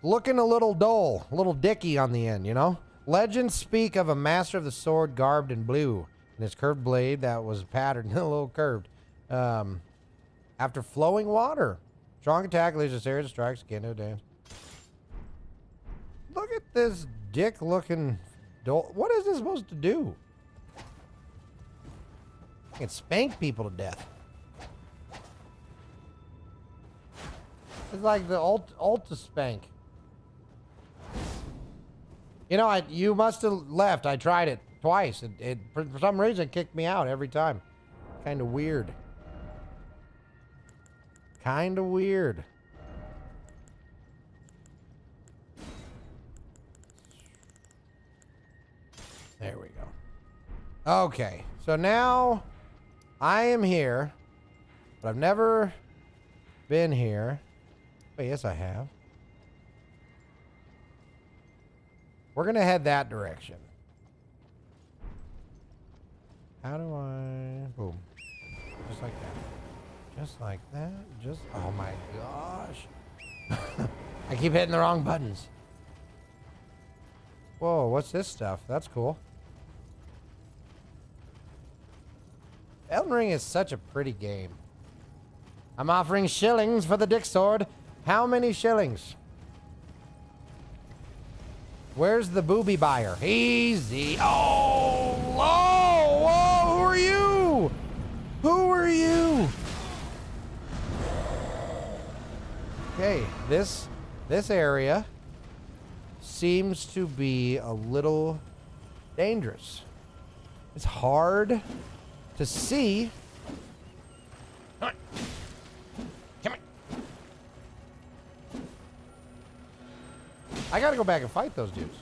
C: Looking a little dull, a little dicky on the end, you know? Legends speak of a master of the sword garbed in blue, and his curved blade that was patterned, a little curved. After flowing water. Strong attack leaves a series of strikes again to a dance. Look at this dick-looking doll. What is this supposed to do? I can spank people to death. It's like the Ulta spank. You know, you must have left. I tried it twice. It for some reason kicked me out every time. Kind of weird. Kind of weird. There we go. Okay, so now I am here, but I've never been here. Wait, yes, I have. We're going to head that direction. How do I... Boom. Just like that. Just like that. Just... Oh, my gosh. I keep hitting the wrong buttons. Whoa, what's this stuff? That's cool. Elden Ring is such a pretty game. I'm offering shillings for the dick sword. How many shillings? Where's the booby buyer? Easy. Oh, whoa, whoa, who are you? Who are you? Okay, this area seems to be a little dangerous. It's hard to see. Come on. Come on. I gotta go back and fight those dudes.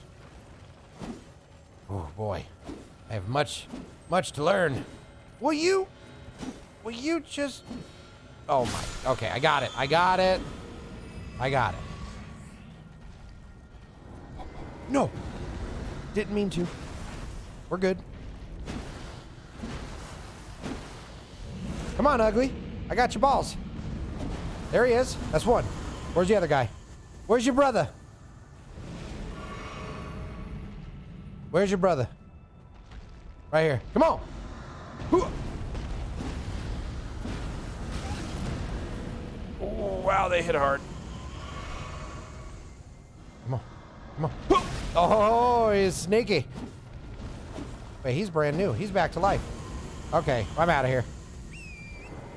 C: Oh boy. I have much to learn. Will you just... Oh my... Okay, I got it. No! Didn't mean to. We're good. Come on, ugly. I got your balls. There he is. That's one. Where's the other guy? Where's your brother? Where's your brother? Right here. Come on. Oh, wow, they hit hard. Come on. Oh, he's sneaky. Wait, he's brand new. He's back to life. Okay, I'm out of here.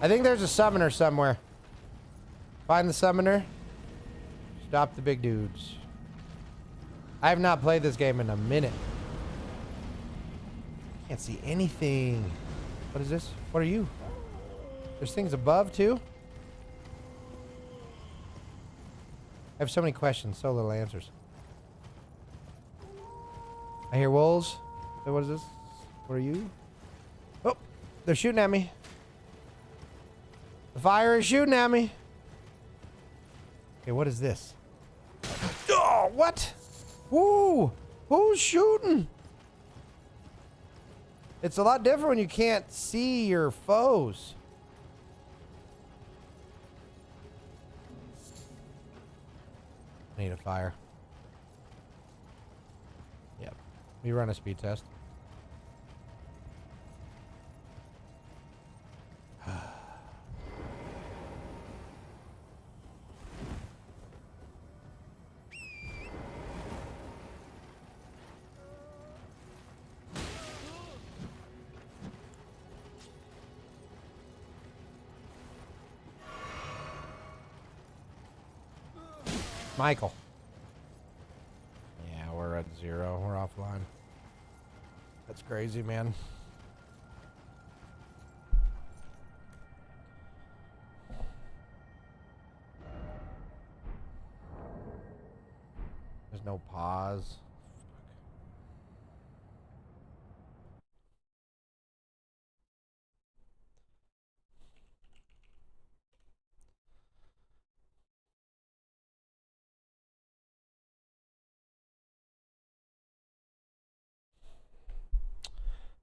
C: I think there's a summoner somewhere. Find the summoner. Stop the big dudes. I have not played this game in a minute. Can't see anything. What is this? What are you? There's things above too? I have so many questions, so little answers. I hear wolves. What is this? What are you? Oh, they're shooting at me. The fire is shooting at me. Okay, what is this? Oh, what? Woo! Who's shooting? It's a lot different when you can't see your foes. I need a fire. Yep. We run a speed test. Michael. Yeah, we're at 0. We're offline. That's crazy, man. There's no pause.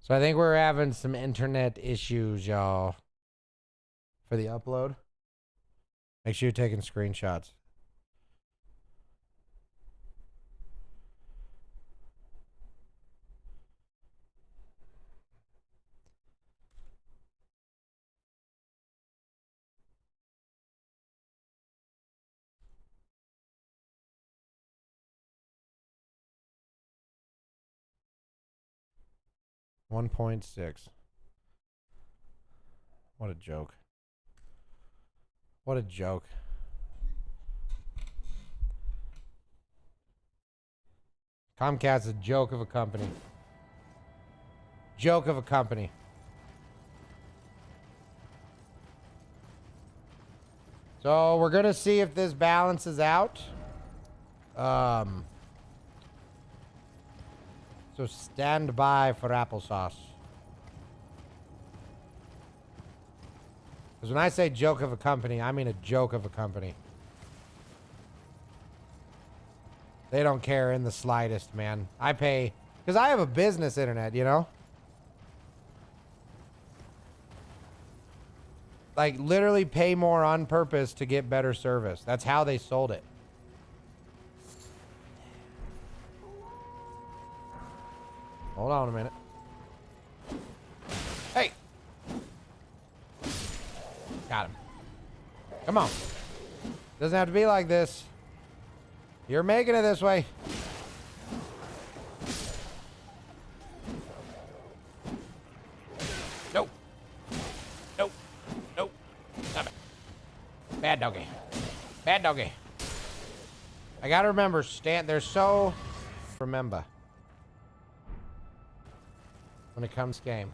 C: So I think we're having some internet issues, y'all, for the upload. Make sure you're taking screenshots. .6. What a joke. What a joke. Comcast's a joke of a company. Joke of a company. So we're gonna see if this balances out. So stand by for applesauce. Because when I say joke of a company, I mean a joke of a company. They don't care in the slightest, man. I pay, because I have a business internet, you know? Like, literally pay more on purpose to get better service. That's how they sold it. Hold on a minute. Hey! Got him. Come on. Doesn't have to be like this. You're making it this way. Nope. Nope. Nope. Stop it. Bad doggy. Bad doggy. I gotta remember, they're so... Remember. When it comes game.